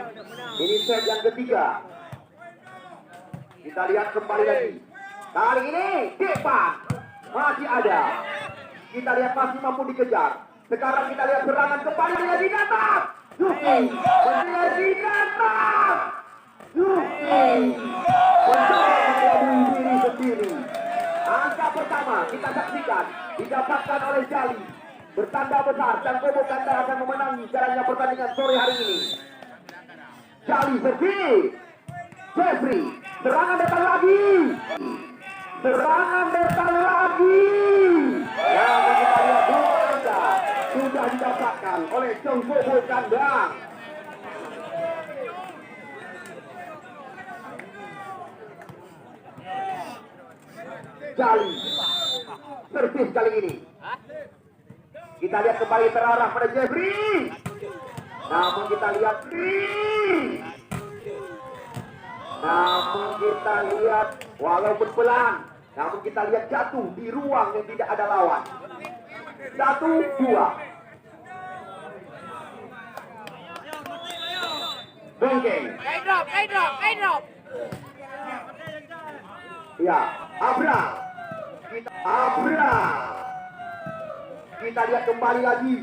Ini set yang ketiga. Kita lihat kembali lagi. Kali ini Depan masih ada. Kita lihat masih mampu dikejar. Sekarang kita lihat serangan kembali dari datang. Yuki menjadi datang. Yuki mengelabui diri sendiri. Angka pertama kita saksikan didapatkan oleh Jali. Bertanda besar Cengkubu Kandang akan memenangi jalannya pertandingan sore hari ini. Jali servis. Jeffrey, serangan datang lagi. Serangan datang lagi. Ya, kita lihat dua angka sudah didapatkan oleh Cengkubu Kandang. Jali servis kali ini. Kita lihat kembali terarah pada Jeffrey. Namun kita lihat walaupun pelan, namun kita lihat jatuh di ruang yang tidak ada lawan. 1-2. Bonggeng. Drop. Ya, Abra. Kita kita lihat kembali lagi.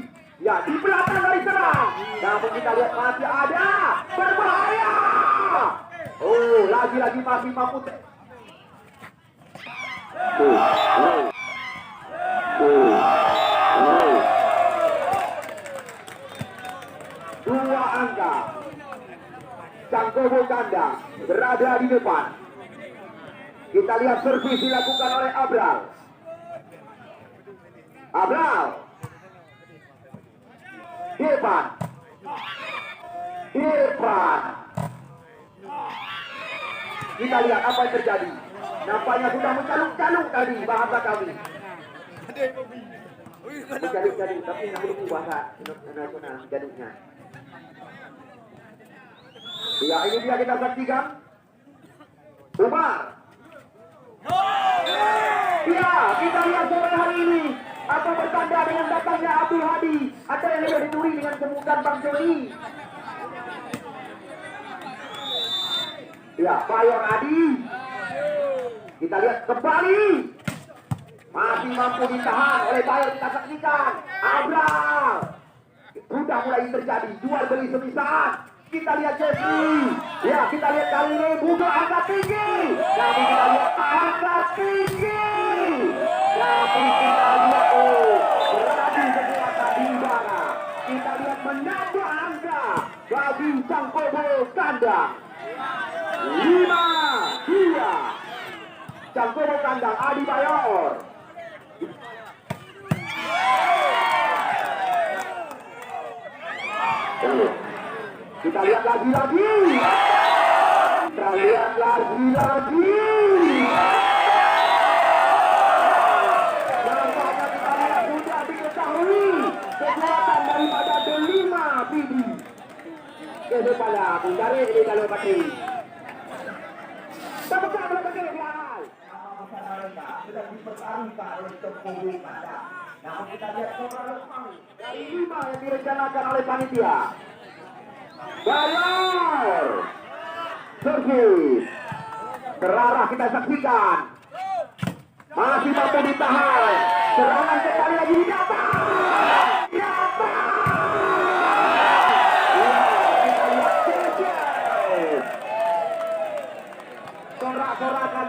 Ya, di belakang dari serang. Namun kita lihat masih ada. Berbahaya. Oh, lagi-lagi masih mampu. Dua angka. Cangkobo kandang berada di depan. Kita lihat servis dilakukan oleh Abral. Abral. Depan. Kita lihat apa yang terjadi. Nampaknya sudah mencaluk-caluk tadi bahasa kami. Mencaluk-caluk, tapi yang belum bahasa nasional jaluknya. Ya, ini dia kita saksikan. Umar. Ya, kita lihat sore hari ini atau bertanda dengan datangnya Abdul Hadi. Ada yang lebih dituri dengan sebutan Bang Joni. Ya, Bayor Adi. Kita lihat kembali. Masih mampu ditahan oleh Bayor, kita saksikan. Abral. Sudah mulai terjadi jual beli semisal. Kita lihat Jeffrey. Ya, kita lihat kali ini butuh angka tinggi. Tapi kita lihat angka tinggi. Tapi kita lihat beradu kekuatan di udara. Kita lihat menambah angka bagi Cangkobo kandang. 5-2. Cangkobo kandang Adi Bayor. Kita lihat lagi-lagi. Kita lihat lagi-lagi. Nampaknya kita lihat sudah diketahui kekuatan daripada delima Pidi. Kedepannya Bundari ini kalau Patri. Tepuk-tepuk berbagai hal. Nama besar mereka sudah dipertaruhkan oleh Cangkobo kandang. Namun kita lihat seorang lemah dari 5 yang direncanakan oleh panitia. Bayor servis terarah, kita saksikan masih mampu ditahan, serangan sekali lagi datang. Kita lihat sorak-sorakan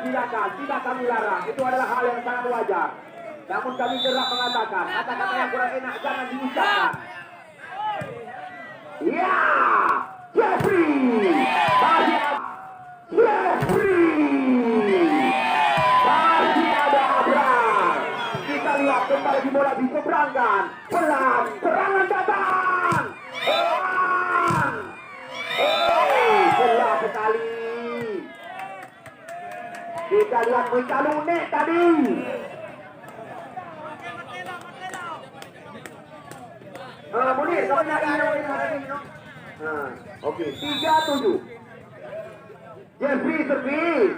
tidak kami larang, itu adalah hal yang sangat wajar. Namun kami gerak mengatakan kata-kata yang kurang enak jangan diucapkan. Ya, Jeffrey, masih ada Abrar. Kita lihat kembali bola diseberangkan, pelan, serangan datang. Pelan sekali. Kita lihat Mikalunek tadi. Munir, kamu nyari ini. Oke, 3-7. Jeffrey servis.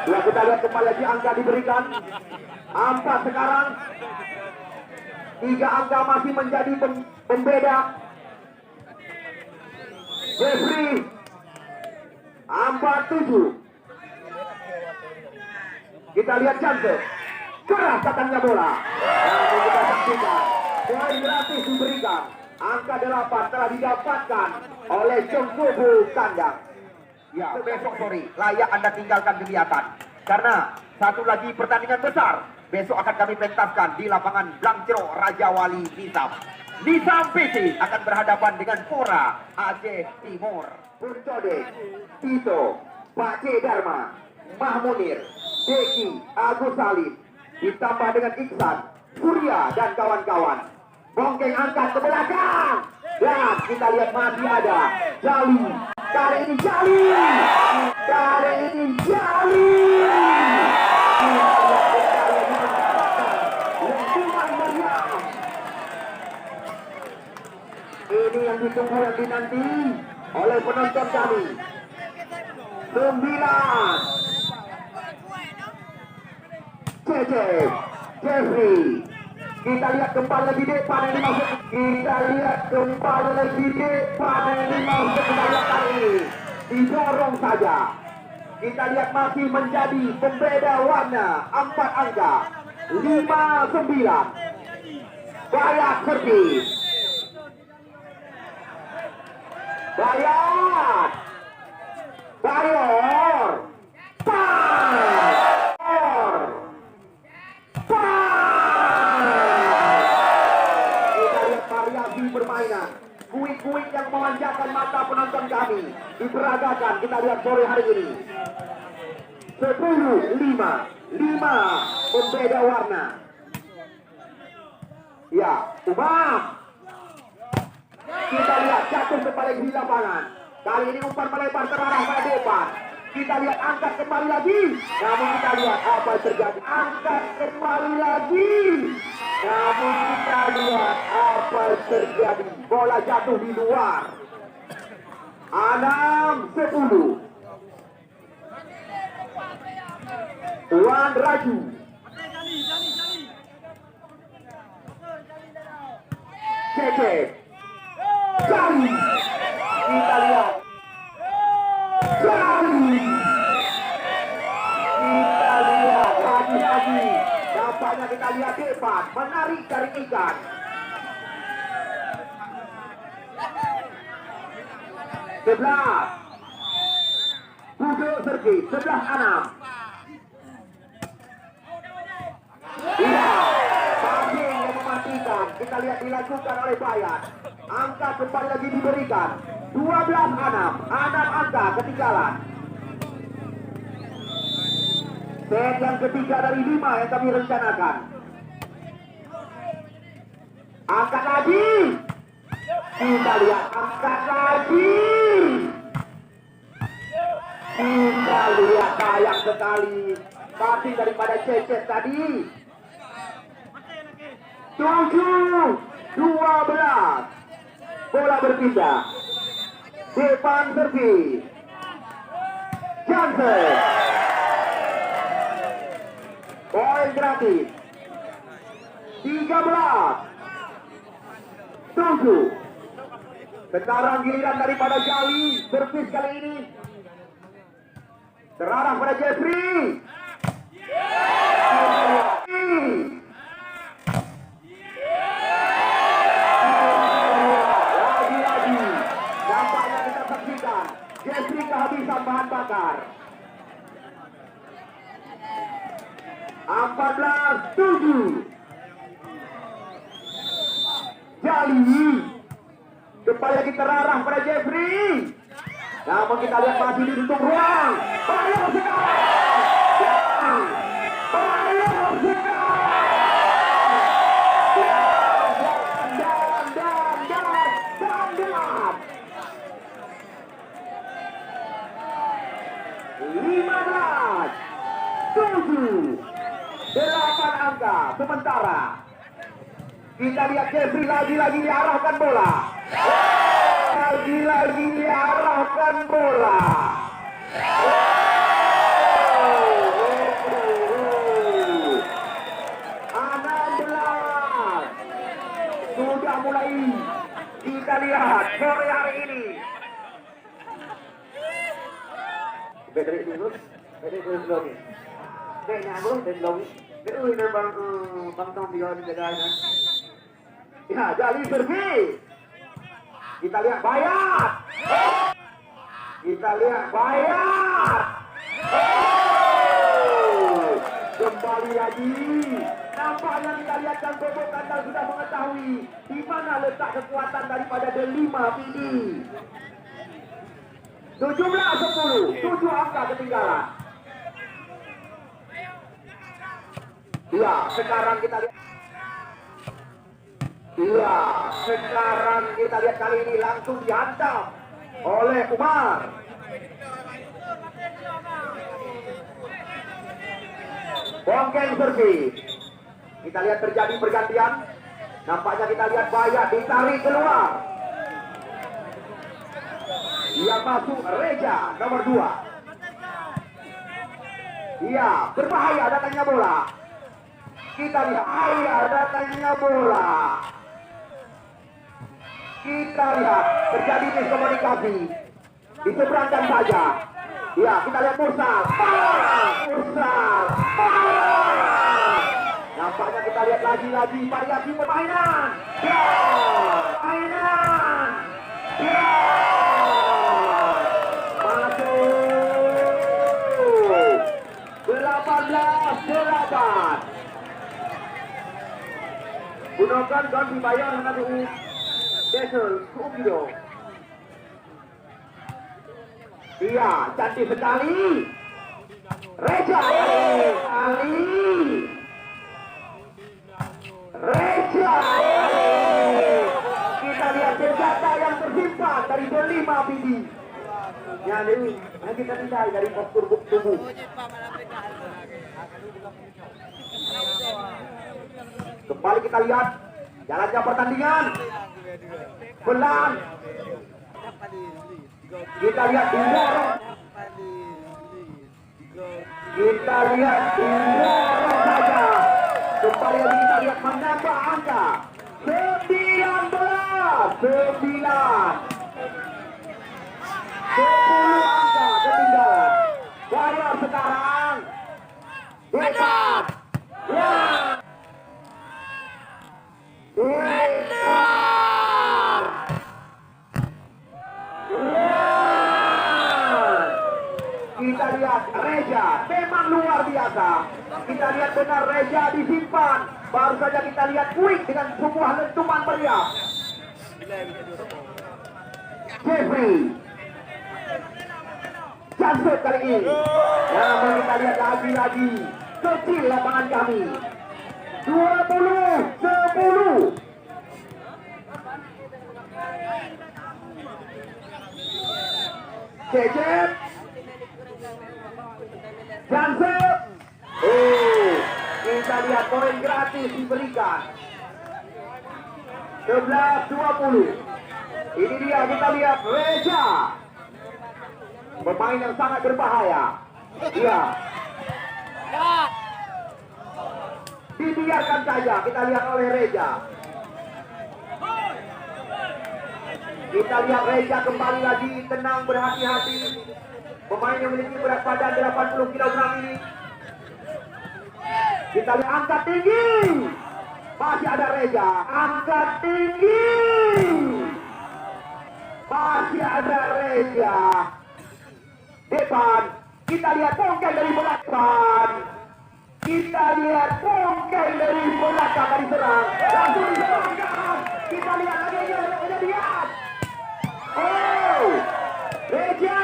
Ya, kita lihat kembali lagi angka diberikan. 4 sekarang. 3 angka masih menjadi pembeda. Jeffrey 4-7. Kita lihat chance. Keras datangnya bola. Namun kita saksikan poin gratis diberikan. Angka 8 telah didapatkan oleh Cangkobo kandang. Ya, besok sore layak Anda tinggalkan kegiatan karena satu lagi pertandingan besar besok akan kami pentaskan di lapangan Blangcero Raja Wali Nizam. Nizam PC akan berhadapan dengan Fora Aceh Timur. Puncode, Tito, Pak C. Dharma, Mahmunir, Deki, Agus Salim, ditambah dengan Iksan, Surya dan kawan-kawan. Bongkeng angkat ke belakang. Dan kita lihat masih ada Jali. Kali ini Jali. Ini yang ditunggu yang dinanti oleh penonton kami. 9. Cecep, Jeffrey. Kita lihat kembali lagi depan ini masuk. Kita lihat kembali lagi depan ini masuk. Kita lihat kali ini didorong saja. Kita lihat masih menjadi pembeda warna 4 angka 59. Bayat servis. Bayat. Bayor. Par. Kita lihat variasi permainan. Kuik-kuik yang memanjakan mata penonton kami diperagakan. Kita lihat sore hari ini. 10-5 pembeda warna. Ya, Umam. Kita lihat jatuh kembali di lapangan. Kali ini umpan melebar terarah pada depan. Kita lihat angkat kembali lagi. Namun kita lihat apa yang terjadi. Angkat kembali lagi. Namun kita lihat apa yang terjadi. Bola jatuh di luar. 6-10. Tuan Raju. Cece. Jari. Kita lihat. Jari. Kita lihat lagi-lagi. Nampaknya kita lihat depan. Menarik dari ikan. Sebelas. Duduk servis. 11-6. Iya, passing yang mematikan. Kita lihat dilakukan oleh Bayat. Angka kembali lagi diberikan. 12-6. 6 angka ketinggalan. Set yang ketiga dari 5 yang kami rencanakan. Angkat lagi. Kita lihat angkat lagi. Kita lihat sayang sekali. Passing daripada Cecet tadi. 7-12. Bola berpindah. Depan servis. Johnson. Poin gratis. 13-7. Sekarang giliran daripada Jali. Servis kali ini terarah pada Jeffrey. Lagi-lagi nampaknya kita saksikan Jeffrey kehabisan bahan bakar. 14-7. Jali kembali lagi terarah pada Jeffrey. Namun kita lihat masih ditutup ruang. Bahaya sekali. Bahaya sekali. 15-7. 8 angka sementara. Kita lihat Jeffrey lagi-lagi diarahkan bola. Lagi-lagi diarahkan bola. 16. Sudah mulai kita lihat sore hari ini. Bedri dulu. Bedri dulu ni. Bedri nyambung dan dulu. Bedri nambang bangtong dia di jadinya. Ya, Jali servis. Kita lihat Bayat. Kita lihat Bayat. Kembali lagi. Nampaknya kita lihat dan Bobo Kandal sudah mengetahui di mana letak kekuatan daripada delima ini. 17-10. 7 angka ketinggalan. Ya, sekarang kita lihat. Iya, sekarang kita lihat kali ini langsung dihantam oleh Umar. Bongkeng servis. Kita lihat terjadi pergantian. Nampaknya kita lihat Bayat ditarik keluar. Dia masuk Reja nomor 2. Iya, berbahaya datangnya bola. Kita lihat bahaya datangnya bola. Kita lihat terjadi miskomunikasi. Diseberangkan saja. Ya, kita lihat Mursal. Mursal. Nampaknya kita lihat lagi variasi permainan. Ya, permainan. Ya, masuk. 18-8. Gunakan dan dibayar mengenai Desel Kubido. Iya, cantik sekali. Reja Ali. Reja Ali. Kita lihat senjata yang tersimpan dari delima bidi. Ya, ini kita tidak dari postur tubuh. Kembali kita lihat jalannya pertandingan. Pelan. Kita lihat didorong. Kita lihat didorong saja. Kembali lagi kita lihat menambah angka 19-9. 10 angka ketinggalan. Bayar sekarang. Depan. Ya. Kita lihat Reja memang luar biasa. Kita lihat benar Reja disimpan. Baru saja kita lihat quick dengan sebuah lentuman meriah. Jeffrey Janset kali ini. Namun kita lihat lagi kecil lapangan kami. 20-10. Cecep Janset. Kita lihat poin gratis diberikan. 11-20. Ini dia, kita lihat Reja. Pemain yang sangat berbahaya. Iya. Dibiarkan saja, kita lihat oleh Reja. Kita lihat Reja kembali lagi tenang, berhati-hati. Pemain yang memiliki berat badan 80 kg ini. Kita lihat angkat tinggi. Masih ada Reja. Angkat tinggi. Masih ada Reja. Depan. Kita lihat Pongkeng dari belakang. Kita lihat Pongkeng dari belakang dari serang. Langsung diserangkan. Kita lihat lagi kejadian. Oh, Reja.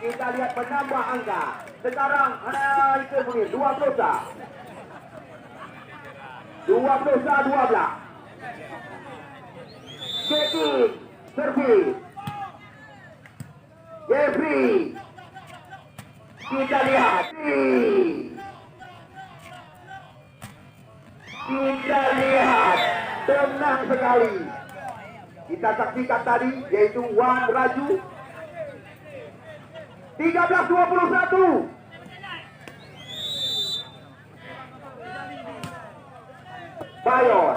Kita lihat menambah angka. Sekarang ada itu menit 12-12. Checking, servis. Jeffrey. Kita lihat. Kita lihat. Tenang sekali. Kita saksikan tadi yaitu Wan Raju. 13-21. Bayon.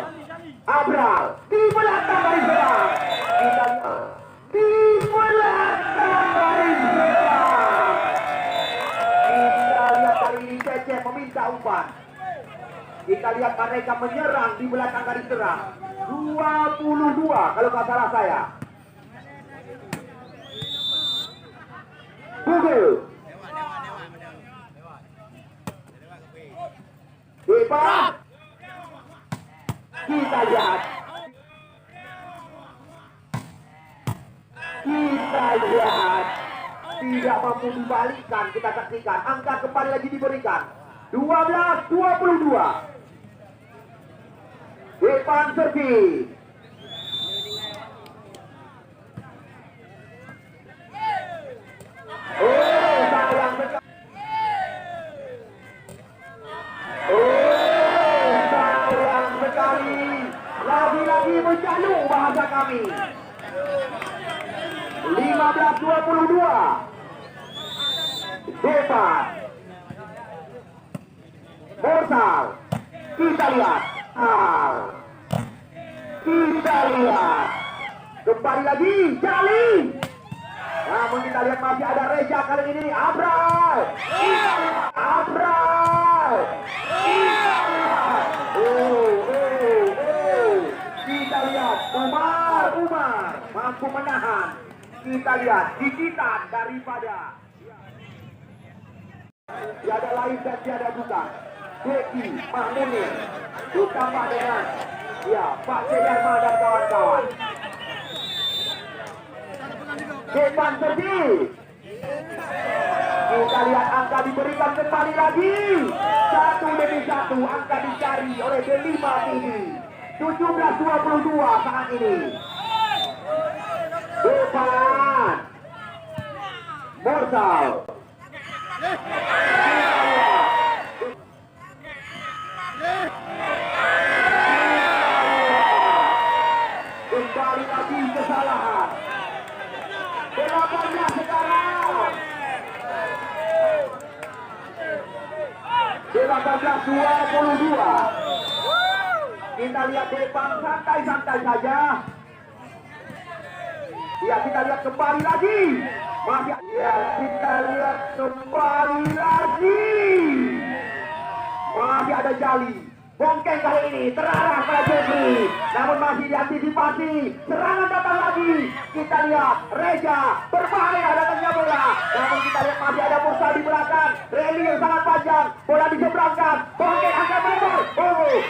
Abral. Di belakang dari serang. Di belakang dari serang. Kita lihat kali ini Cecep meminta umpan. Kita lihat mereka menyerang di belakang garis serang. 22 kalau nggak salah saya. Google. Depan. Kita lihat. Tidak mampu dibalikkan. Kita saksikan. Angka kembali lagi diberikan. 12-22. Depan servis. Oh, sayang sekali. Sayang sekali. Lagi-lagi menjalu bahasa kami. 15-22. Depan. Mursal. Kita lihat. Kita lihat kembali lagi Jali. Namun kita lihat masih ada Reza kali ini. Abral. Kita lihat Umar mampu menahan. Kita lihat digitan daripada tiada lain dan tiada bukan Beki Mahmunir ditambah dengan Pak Sejarma dan kawan-kawan. Depan Serdi. Kita lihat angka diberikan kembali lagi. 1-1 angka dicari oleh Delima ini. 17-22 saat ini. Depan Morsal. Kembali lagi kesalahan. 18 sekarang. 18-22. Kita lihat depan santai-santai saja. Ya, kita lihat kembali lagi. Masih ya, kita lihat kembali lagi. Masih ada Jali. Bongkeng kali ini terarah pada Jeffrey. Namun masih diantisipasi. Serangan datang lagi. Kita lihat Reza berbahaya datangnya bola. Namun kita lihat masih ada Musa di belakang. Rally yang sangat panjang. Bola diseberangkan. Bongkeng angkat menembak.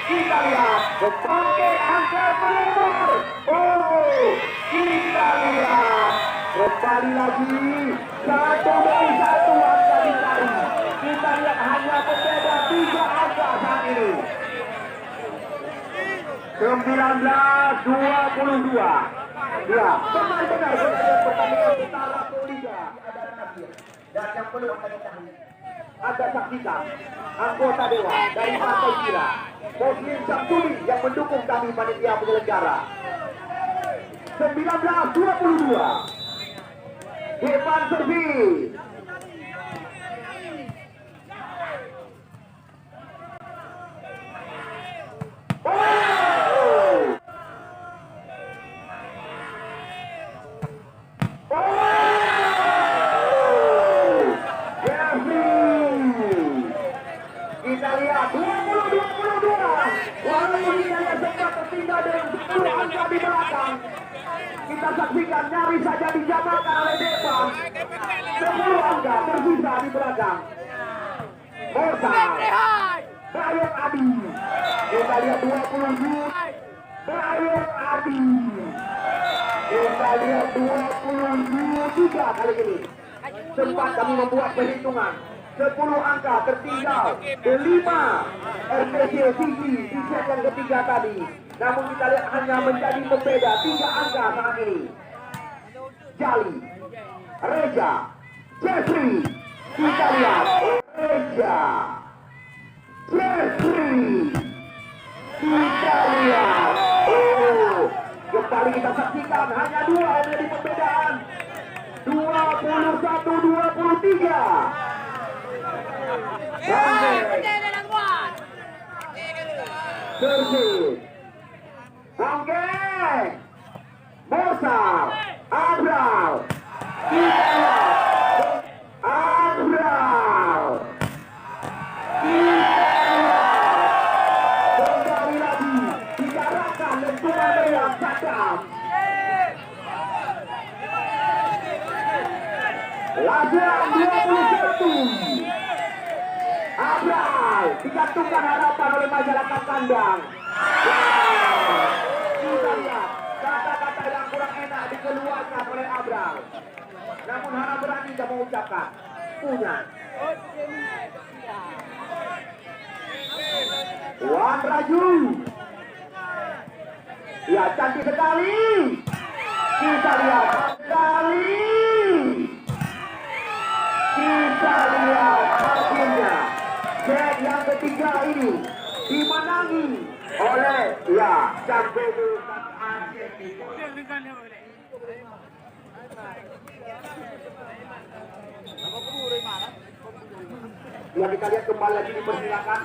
Kita lihat. Bongkeng angkat menembak. Kita lihat. Kembali lagi. 1-1 angka dicari. Kita lihat hanya berbeda 3 angka saat ini. 19-22. Ya, benar-benar pertandingan utara Liga ada terakhir. Dan yang perlu Anda ketahui, Anda saksikan anggota dewan dari Pantai Kira, Muslim Syamsudi yang mendukung kami panitia penyelenggara. 19-22. Depan servis. Kita lihat 20-22. Walaupun kita lihat sempat tertinggal dengan 10 angka di belakang, kita saksikan nyaris saja dijamalkan oleh Depan. 10 angka tersisa di belakang. Morsa Bayok Adi. Kita lihat 22. Bayok Adi. Kita lihat 23 kali ini. Sempat kami membuat perhitungan. 10 angka tertinggal 5 RPC Sisi di set yang ketiga tadi. Namun kita lihat hanya menjadi pembeda 3 angka saat ini. Jali, Reza, Jeffrey. Kita lihat Reza, Jeffrey. Kita lihat. Kembali kita saksikan hanya 2 yang menjadi pembedaan. 21-23. Servis Bongkeng Morsal Abral. Kita lihat Abral. Kita lihat kembali lagi dicarakan lentuman yang tajam. Lajuan 21. Abral digantungkan harapan oleh masyarakat kandang. Kita lihat kata-kata yang kurang enak dikeluarkan oleh Abral. Namun Hana berani tidak mengucapkan punya. Wan Raju. Ya, cantik sekali. Kita lihat sekali. Kita lihat hasilnya. Set yang ketiga ini dimenangi oleh Cambodia dan Argentina. Ya, kita lihat kembali lagi dipersilakan.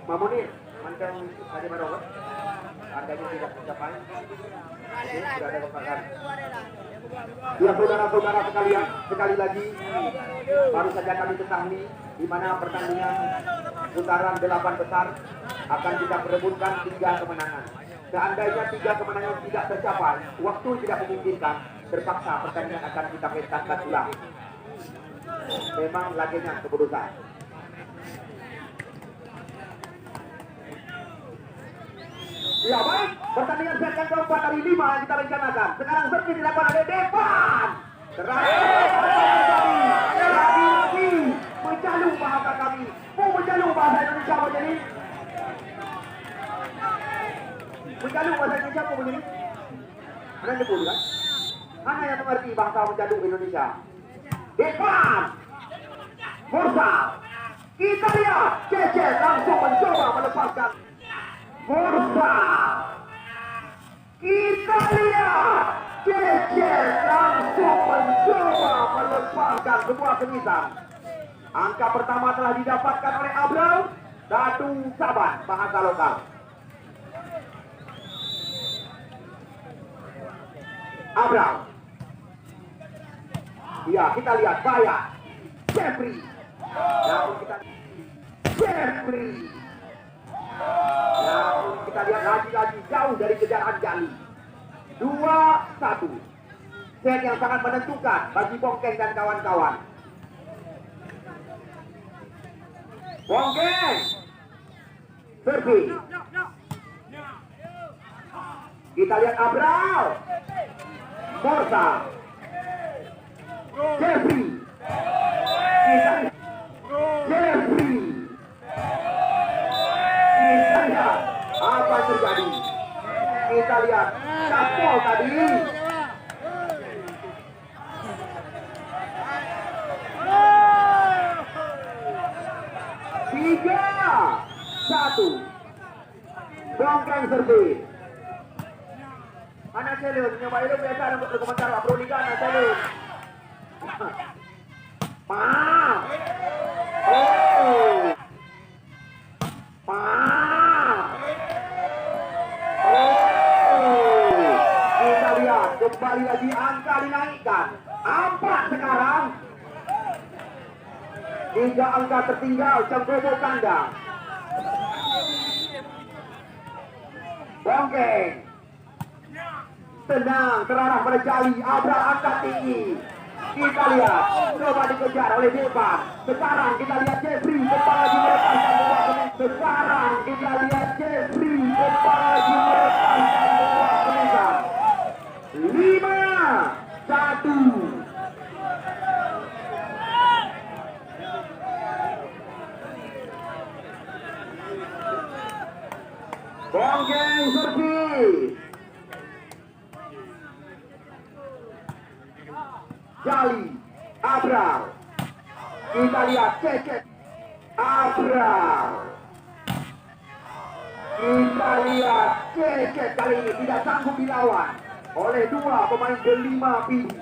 Mamunir, mancang tadi Maroko. Andanya tidak tercapai. Sudah ada kebakaran. Ya saudara-saudara sekalian, sekali lagi baru saja kami ketahui di mana pertandingan putaran 8 besar akan kita perebutkan 3 kemenangan. Seandainya 3 kemenangan tidak tercapai, waktu tidak memungkinkan, terpaksa pertandingan akan kita pentaskan ulang. Memang laginya keputusan. Ya baik, pertandingan set yang keempat dari 5 yang kita rencanakan. Sekarang servis dilakukan oleh Depan. Lagi-lagi menjalung bahasa kami. Mau menjalung bahasa Indonesia apa jadi? Menjalung bahasa Indonesia apa jadi? Anda nyebut kan? Mana yang mengerti bahasa menjalung Indonesia? Depan. Forza. Kita lihat. Cece langsung mencoba melepaskan. Forza. Kita lihat Cece langsung mencoba melepaskan sebuah kenyisan. Angka pertama telah didapatkan oleh Abraham Datu Saban, bahasa lokal. Abraham. Ya, kita lihat Bayat. Jeffrey. Namun Jeffrey. Namun kita lihat lagi-lagi jauh dari kejaran Jali. 2-1. Set yang sangat menentukan bagi Bongkeng dan kawan-kawan. Bongkeng. Servi. Kita lihat Abraham. Forza. Jeffrey. Kita Jeffrey. Kita lihat apa yang terjadi. Kita lihat Kapol tadi. Tiga, satu. Bongkeng servis. Mana Selun? Nyoba itu biasa untuk berkomentar Pak Proliga, mana Selun? Maaf. Oh. Maaf. Oh. Kita lihat kembali lagi angka dinaikkan. 4 sekarang. 3 angka tertinggal Cengkobo kandang. Bongkeng. Tenang, terarah pada Jali. Abra angkat tinggi. Kita lihat, coba dikejar oleh Depan. Sekarang kita lihat Jeffrey kembali lagi melepaskan bola. Sekarang kita lihat Jeffrey kembali lagi melepaskan bola. 5-1. Bongkeng servis. Jali, Abrar. Kita lihat Cecet. Abrar. Kita lihat Cecet kali ini tidak sanggup dilawan oleh 2 pemain kelima Pidi.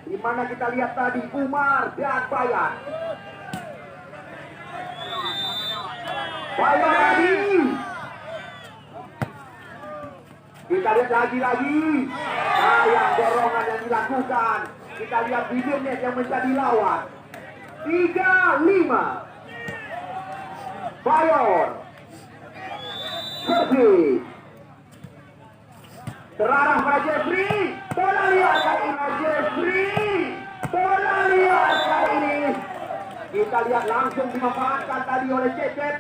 Di mana kita lihat tadi Umar dan Bayan. Bayan lagi. Kita lihat lagi-lagi. Sayang dorongan yang dilakukan. Kita lihat bibirnya yang menjadi lawan. 3-5. Bayon. Servis. Terarah pada Jeffrey. Bola liar kali ini Jeffrey. Bola liar kali ini. Kita lihat langsung dimanfaatkan tadi oleh Cecep.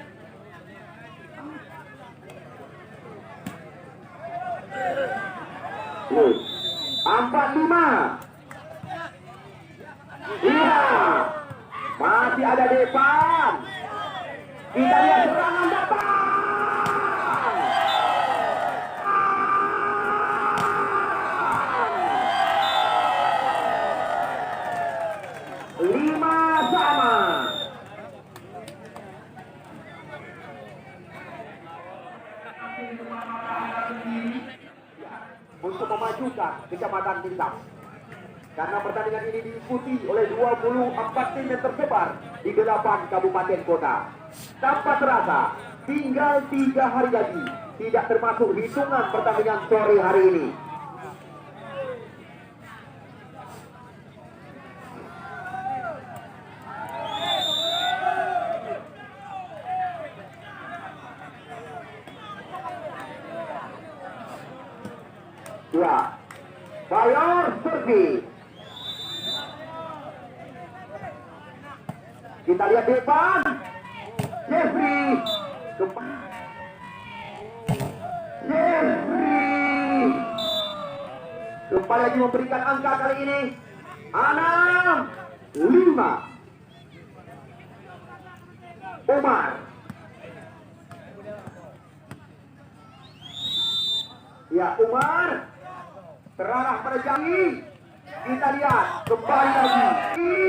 Empat lima. Iya, masih ada Depan. Kita lihat serangan datang. 5-5. Untuk memajukan Kecamatan Tindam. karena pertandingan ini diikuti oleh 24 tim yang tersebar di 8 kabupaten kota. Tanpa terasa, tinggal 3 hari lagi, tidak termasuk hitungan pertandingan sore hari ini. Ya, Bayor Servi. Kita lihat depan, Jeffrey. Jeffrey kembali lagi memberikan angka kali ini 6-5. Umar. Ya, Umar terarah pada Jami. Kita lihat kembali lagi.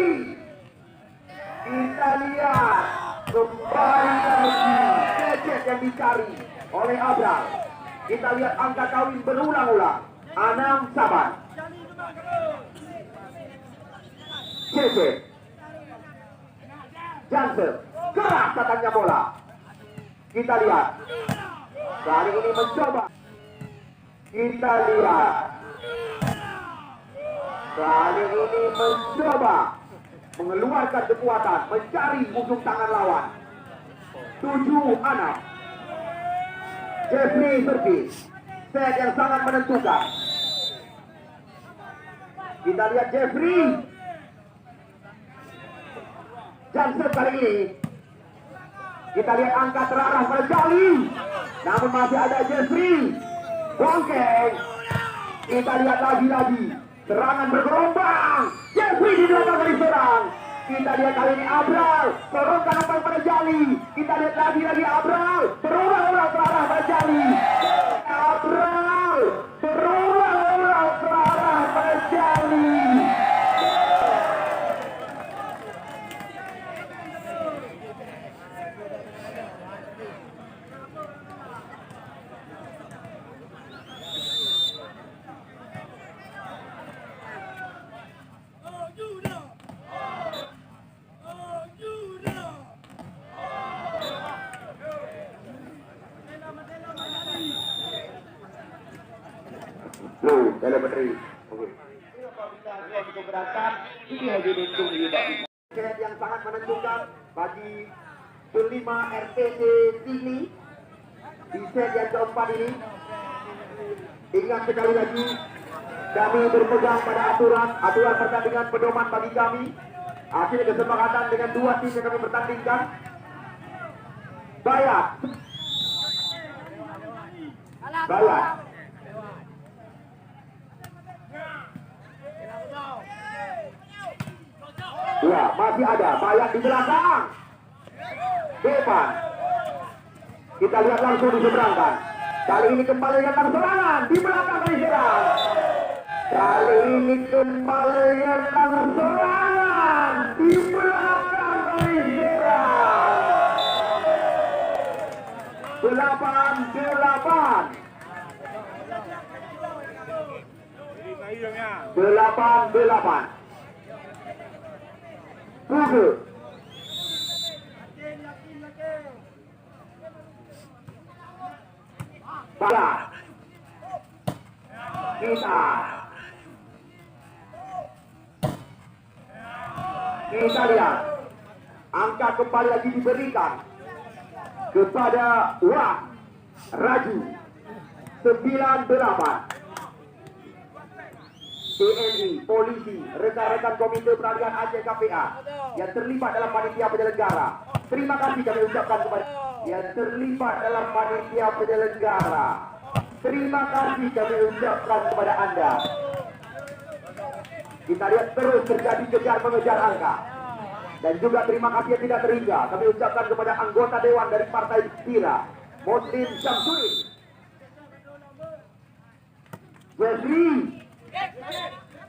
Kita lihat kembali lagi. Gadget yang dicari oleh Abral. Kita lihat angka kawin berulang-ulang. 6 saban. Gadget. Jansen. Keras katanya bola. Kita lihat. Kali ini mencoba. Kita lihat. Kali ini mencoba mengeluarkan kekuatan, mencari ujung tangan lawan. 7-6. Jeffrey Servis. Set yang sangat menentukan. Kita lihat Jeffrey. Jansen kali ini. Kita lihat angka terarah pada Jali. Namun masih ada Jeffrey. Bongkeng. Kita lihat lagi-lagi. Serangan bergelombang. Jeffrey di belakang dari serang. Kita lihat kali ini Abral. Sorongkan umpan pada Jali. Kita lihat lagi-lagi Abral. Berulang-ulang ke arah pada Jali. Abral. Berulang-ulang ke arah pada Jali. Telemetri. Untuk berangkat, ini lagi dihitung set yang sangat menentukan bagi kelima RTC Tinggi di set yang keempat ini. Ingat sekali lagi, kami berpegang pada aturan pertandingan pedoman bagi kami. Hasil kesepakatan dengan 2 tim yang kami bertandingkan. Bayat. Ya, masih ada Bayat di belakang. Depan. Kita lihat langsung diseberangkan. Kali ini kembali datang serangan di belakang dari serang. Kali ini kembali datang serangan di belakang dari serang. 8-8. Tujuh. Balas. Kita lihat. Angka kembali lagi diberikan kepada Wah Raju. 98. TNI, polisi, rekan-rekan Komite Peradilan Aceh KPA yang terlibat dalam panitia penyelenggara. Terima kasih kami ucapkan kepada yang terlibat dalam panitia penyelenggara. Terima kasih kami ucapkan kepada Anda. Kita lihat terus terjadi kejar mengejar angka. Dan juga terima kasih yang tidak terhingga kami ucapkan kepada anggota Dewan dari Partai Tira, Muslim Syamsuddin. Jeffrey.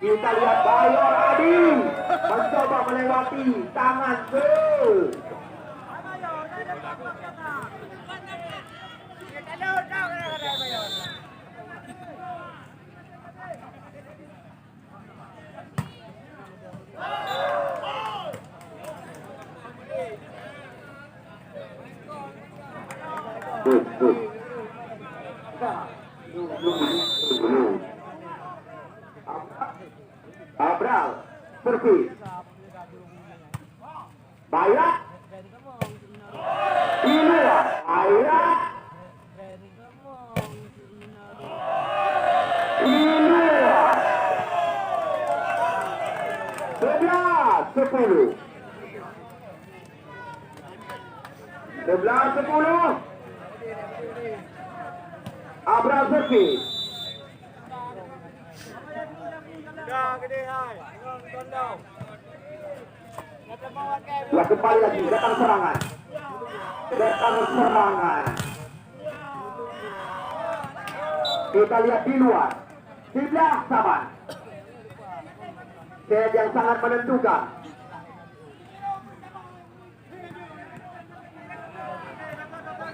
Kita lihat Bayor Adi mencoba melewati tangan gol. Abral, servis. Bayrak. Di luar. Bayrak. Di luar. 11-10. 11-10. Abral servis. Ya, kembali lagi datang serangan. Datang serangan. Kita lihat di luar. 11 sama. Set yang sangat menentukan.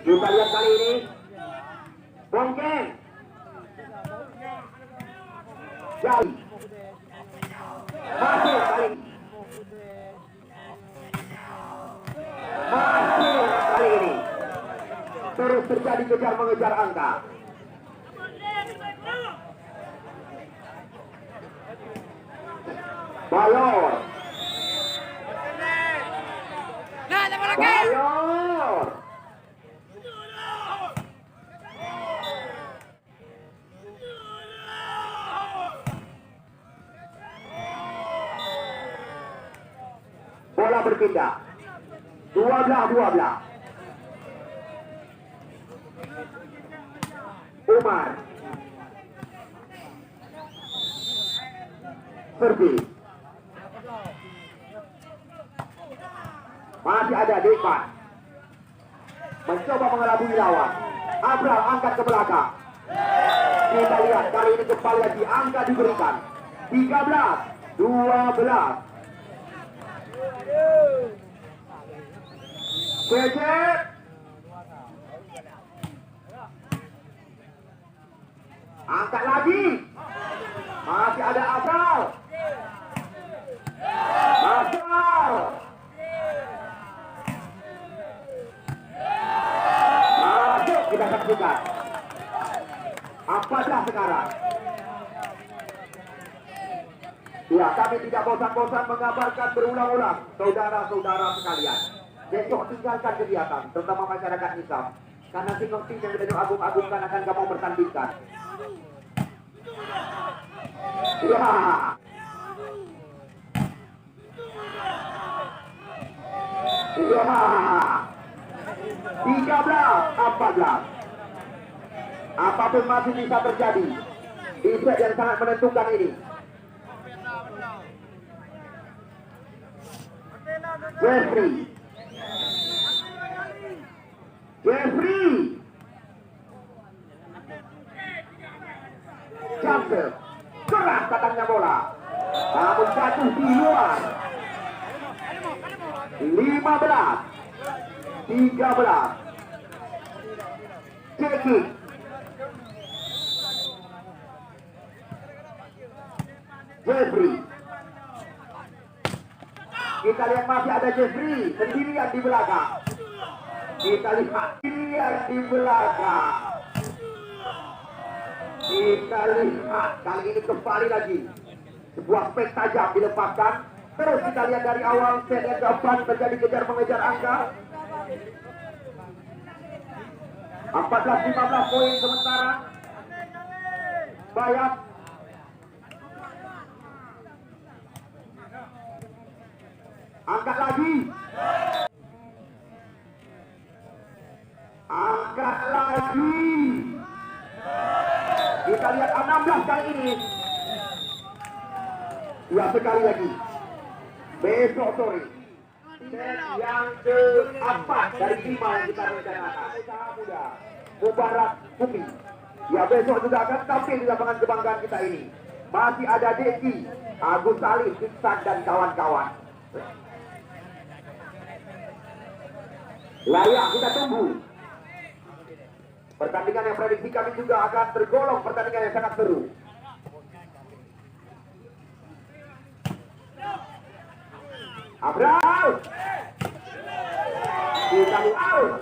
Kita lihat kali ini. Bongkeng. Jali. Masuk kali ini. Masuk kali ini. Terus terjadi kejar mengejar angka. Bayor. Nah, sama lagi. Bayor. Bola berpindah. 12-12. Umar. Servis. Masih ada Dekman. Mencoba mengelabui lawan. Abral angkat ke belakang. Kita lihat kali ini kembali lagi angka diberikan. 13-12. Cecep. Angkat lagi. Masih ada Abral. Abral. Masuk, kita saksikan. Apakah sekarang? Ya, kami tidak bosan-bosan mengabarkan berulang-ulang, saudara-saudara sekalian. Besok tinggalkan kegiatan, terutama masyarakat Islam. Karena tim yang tidak agung-agungkan akan kamu bertandingkan. Ya. Ya. 13-14. Apapun masih bisa terjadi. Di set yang sangat menentukan ini. Jeffrey. Johnson. Keras katanya bola. Namun jatuh di luar. 15-13. Cekik. Jeffrey. Kita lihat masih ada Jeffrey sendirian di belakang. Kita lihat sendirian di belakang. Kita lihat kali ini kembali lagi sebuah spek tajam dilepaskan. Terus kita lihat dari awal set yang keempat terjadi kejar mengejar angka. 14-15 poin sementara. Bayat. Angkat lagi. Angkat lagi. Kita lihat 16 kali ini. Ya, sekali lagi. Besok sore. Set yang keempat dari 5 yang kita rencanakan. Usaha muda Mubarak Bumi. Ya, besok juga akan tampil di lapangan kebanggaan kita ini. Masih ada Deki, Agus Salim, Iksan dan kawan-kawan. Layak kita tunggu. Pertandingan yang prediksi kami juga akan tergolong pertandingan yang sangat seru. Abral. Kita out.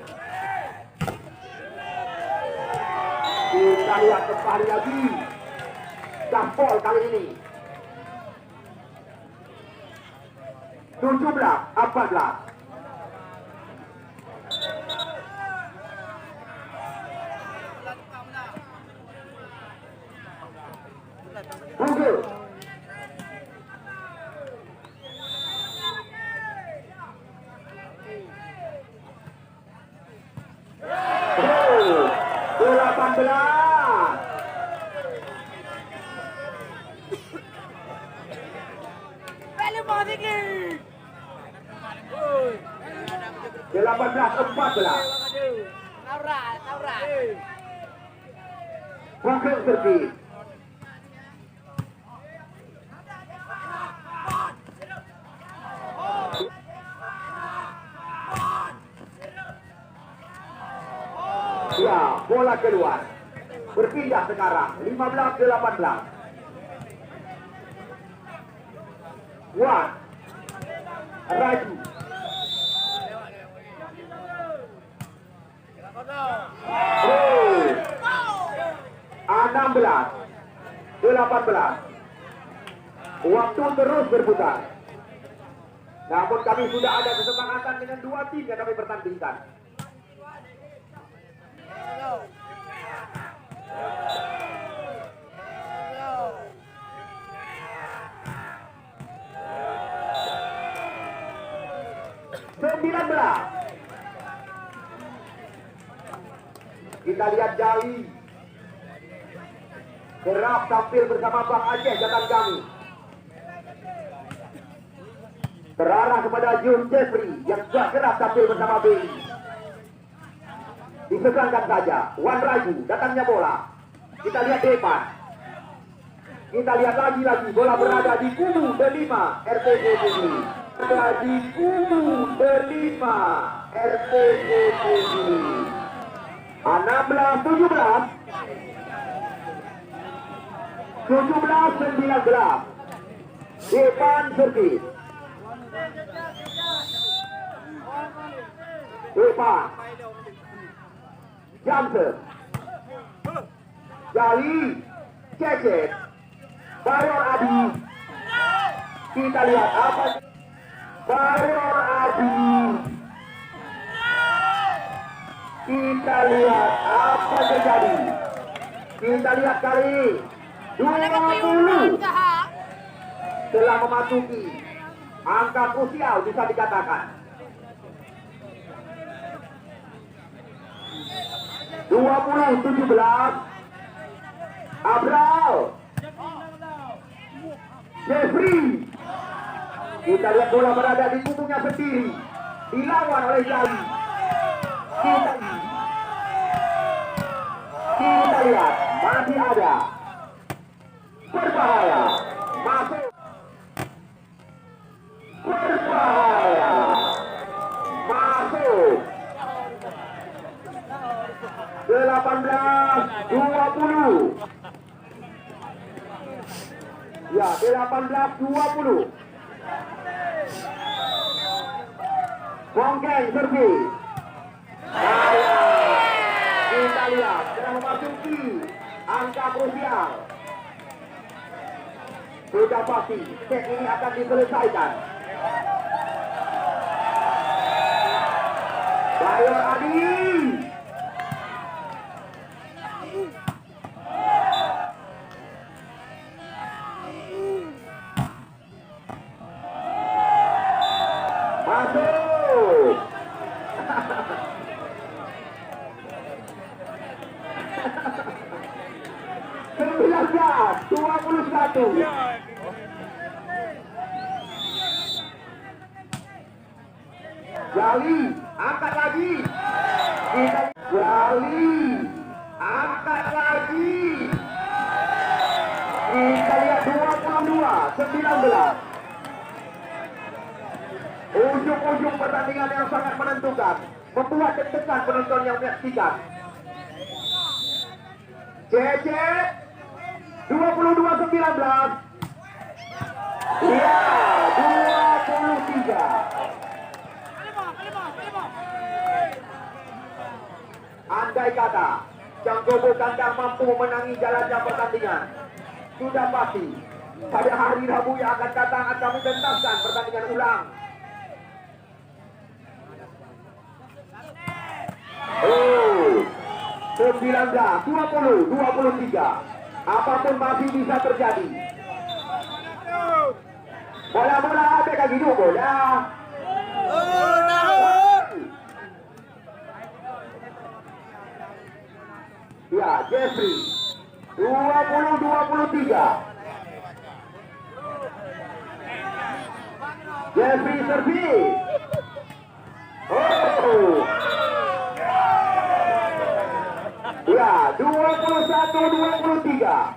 Kita lihat kembali lagi. Gaspol kali ini. 17-14. Google. Oh, 18. Beli mau tinggi. 18-14. Taura. Google servis. Ya, bola keluar. Berpindah sekarang 15-18. Wan Raju. Oh. 16-18. Waktu terus berputar. Namun kami sudah ada kesepakatan dengan dua tim yang kami pertandingkan. Kita lihat Jali kerap tampil bersama Bang Aceh datang kami. Terarah kepada Jun Jeffrey yang juga kerap tampil bersama BI. Diseberangkan saja. Wan Raju datangnya bola. Kita lihat depan. Kita lihat lagi bola berada di kubu delima RTP ini. Berada di kubu delima RTP ini. 16-17. 17-19. Depan servis. Depan. Johnson. Jali. Cecep. Bayor Adi. Kita lihat apa. Bayor Adi. Kita lihat apa terjadi. Kita lihat kali 20 telah memasuki angka krusial bisa dikatakan. 20-17. Abral. Jeffrey. Kita lihat bola berada di kubunya sendiri. Dilawan oleh Jali. Kita lihat masih ada. Berbahaya. Masuk. Berbahaya. Masuk. 18-20. Ya, 18-20. Bongkeng servis. Kita lihat telah memasuki angka krusial. Sudah pasti set ini akan diselesaikan. Bayor Adi. Masuk. 19-21. Jali, angkat lagi. Jali, angkat lagi. Kita lihat 22-19. Ujung-ujung pertandingan yang sangat menentukan, membuat deg-degan penonton yang menyaksikan. Cece 22-19. Iya, 23. Andai kata Canggobo Kandang mampu memenangi jalannya pertandingan. Sudah pasti pada hari Rabu yang akan datang akan mengentaskan pertandingan ulang. Oh, 19, 20, 23. Apapun masih bisa terjadi. Bola-bola ada kaki dulu bola. Ya, Jeffrey 20-23. Jeffrey servis. Oh. Ya, 21-23.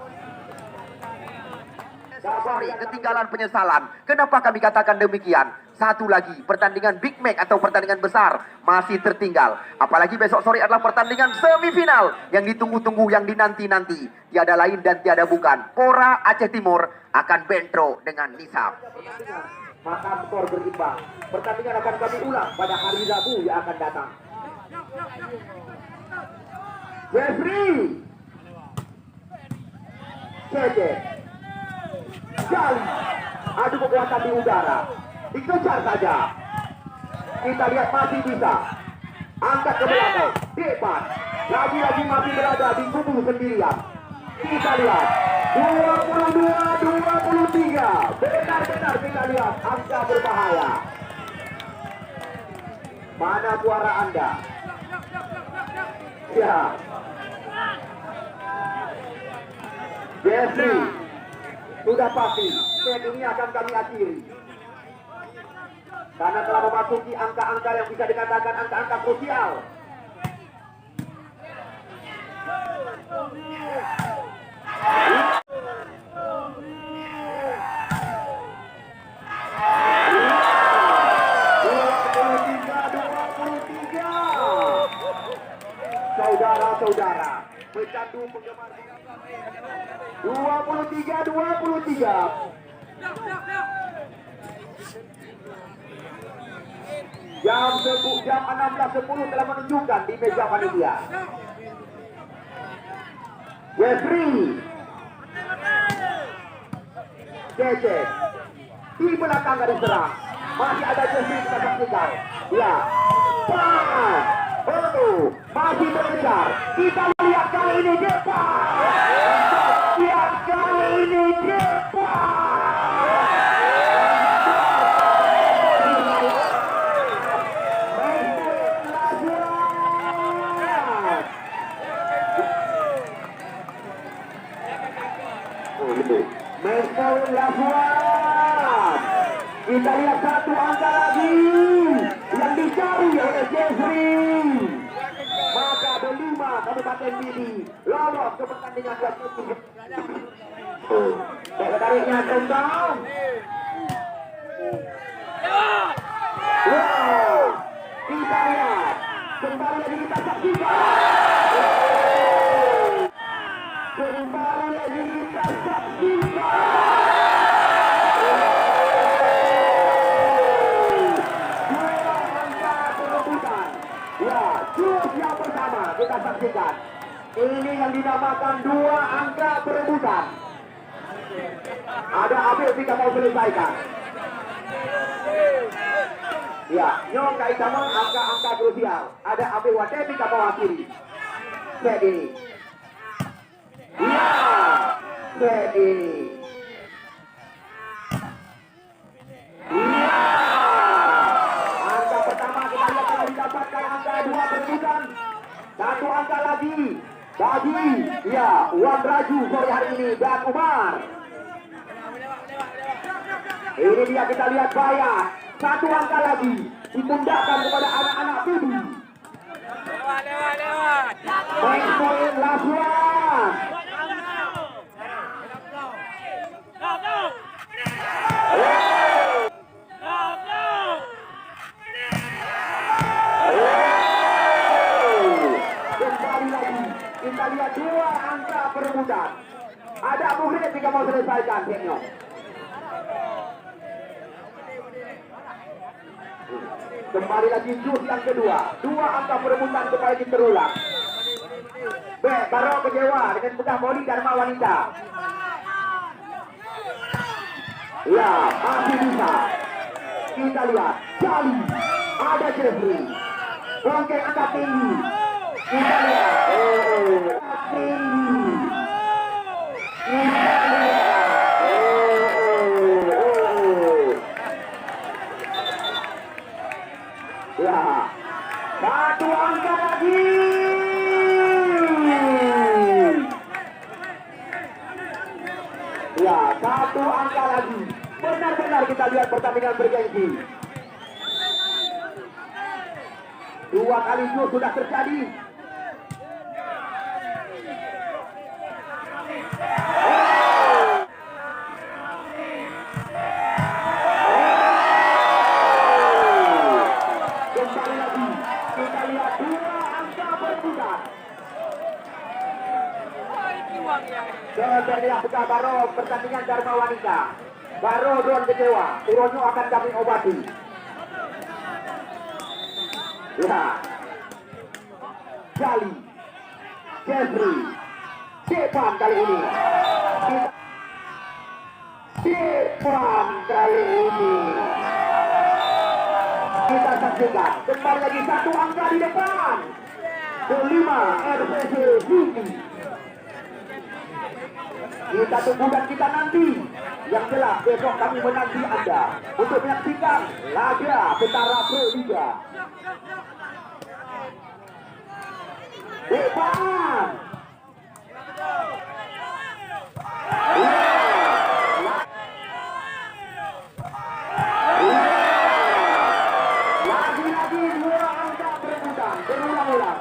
Sorry, ketinggalan penyesalan. Kenapa kami katakan demikian? Satu lagi, pertandingan Big Match atau pertandingan besar masih tertinggal. Apalagi besok sore adalah pertandingan semifinal yang ditunggu-tunggu, yang dinanti-nanti. Tiada lain dan tiada bukan, Pora Aceh Timur akan bentrok dengan Nisab. Maka skor berimbang. Pertandingan akan kami ulang pada hari Rabu yang akan datang. Jeffrey Cece Jali, adu kekuatan di udara, dikejar saja. Kita lihat masih bisa. Angkat ke belakang, depan. Lagi-lagi masih berada di kubu sendirian. Kita lihat 22-23. Benar-benar kita lihat angka berbahaya. Mana suara Anda? Ya. Jeffrey, sudah pasti set ini akan kami akhiri. Karena telah memasuki angka-angka yang bisa dikatakan angka-angka krusial. Saudara-saudara, pecandu penggemar 23-23. Jam 16.10 telah menunjukkan di meja panitia. Jeffrey Cece di belakang garis serang masih ada Jeffrey, kita saksikan. Ya, masih berkejar. Kita lihat kali ini depan. Lihat kali ini depan. Mesel Labuan. Kita lihat satu angka lagi yang dicari oleh Jeffrey. Maka berlima Kabupaten Pidi lolos ke pertandingan selanjutnya. Tariknya tendang. Wow, kita lihat kembali lagi kita saksikan. Kembali lagi kita saksikan. Yang pertama kita saksikan, ini yang dinamakan dua angka perebutan. Ada Abel jika mau selesaikan. Ya, nyong kaitama angka-angka krusial. Ada Abel Wate jika mau akhiri. Set ini. Ya, set ini. Ya. Angka pertama kita lihat telah didapatkan angka dua perebutan. Satu angka lagi bagi ya Wan Raju sore hari ini dan Umar. Ini dia kita lihat Bayar. Satu angka lagi dipundakkan kepada anak-anak Bibi. Poin Labuan. Kita lihat dua angka perebutan. Ada Abu Hidayat jika mau selesaikan Penyok. Kembali lagi jus yang kedua. Dua angka perebutan kembali terulang. Baro kecewa dengan pegang body Dharma Wanita. Ya, masih bisa. Kita lihat, Jali, ada Jeffrey. Bongkeng angkat tinggi. Kita lihat, tinggi. Kita lihat, ya, satu angka lagi. Ya, satu angka lagi. Benar-benar kita lihat pertandingan bergengsi. 2 kali gol sudah terjadi. Kembali lagi kita lihat 2 angka berbeda. Sebenarnya buka Baro pertandingan Dharma Wanita. Baro drone kecewa, Uronyo akan kami obati. Ya, Jali, Jeffrey, Depan kali ini. Depan kali ini. Kita saksikan kembali lagi 1 angka di depan. Kelima RPC Sigi. Kita tunggu dan kita nanti. Yang jelas besok kami menanti Anda untuk menyaksikan laga Petara Pro Liga. Depan. Lagi-lagi 2 angka berebutan, berulang-ulang.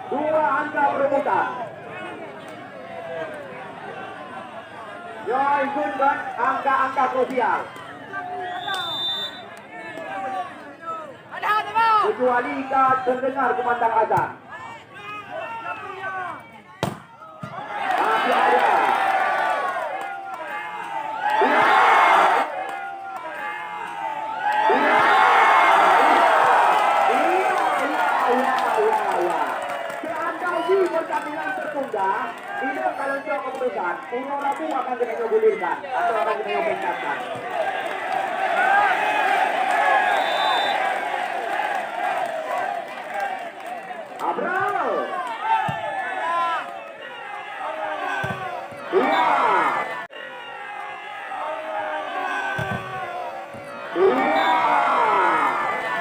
2 angka berebutan. Yoi Gunban, angka-angka krusial. Kecuali jika terdengar kumandang azan. Masih ada. Seandainya pertandingan tertunda, ini kalau jauh keputusan, Uno Rabu akan kita gulirkan atau akan kita pentaskan. Abral. Iya. Iya.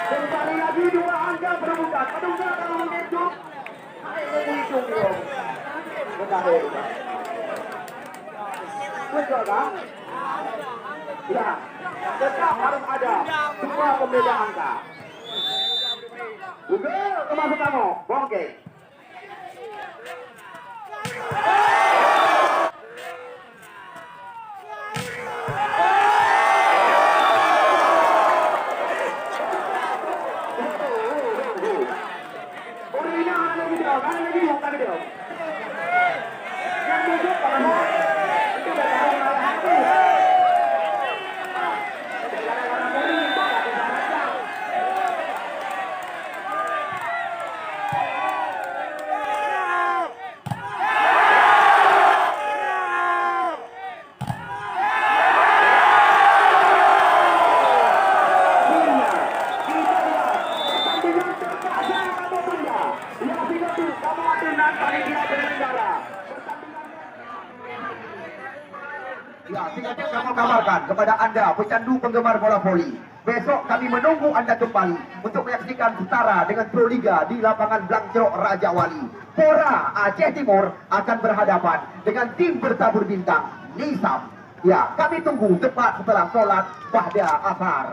Kembali lagi 2 angka berebutan. Aduh, kalau menghitung. Ayo menghitung dong. Bentar. Betul kan? Ya. Tetap harus ada 2 pembeda angka. Google termasuk kamu, Bongkeng. Ya, tidak kamu kabarkan kepada Anda pecandu penggemar bola voli. Besok kami menunggu Anda kembali untuk menyaksikan setara dengan Pro Liga di lapangan Blangcerok Raja Wali. Pora Aceh Timur akan berhadapan dengan tim bertabur bintang Nisam. Ya, kami tunggu tepat setelah sholat Ba'da Asar.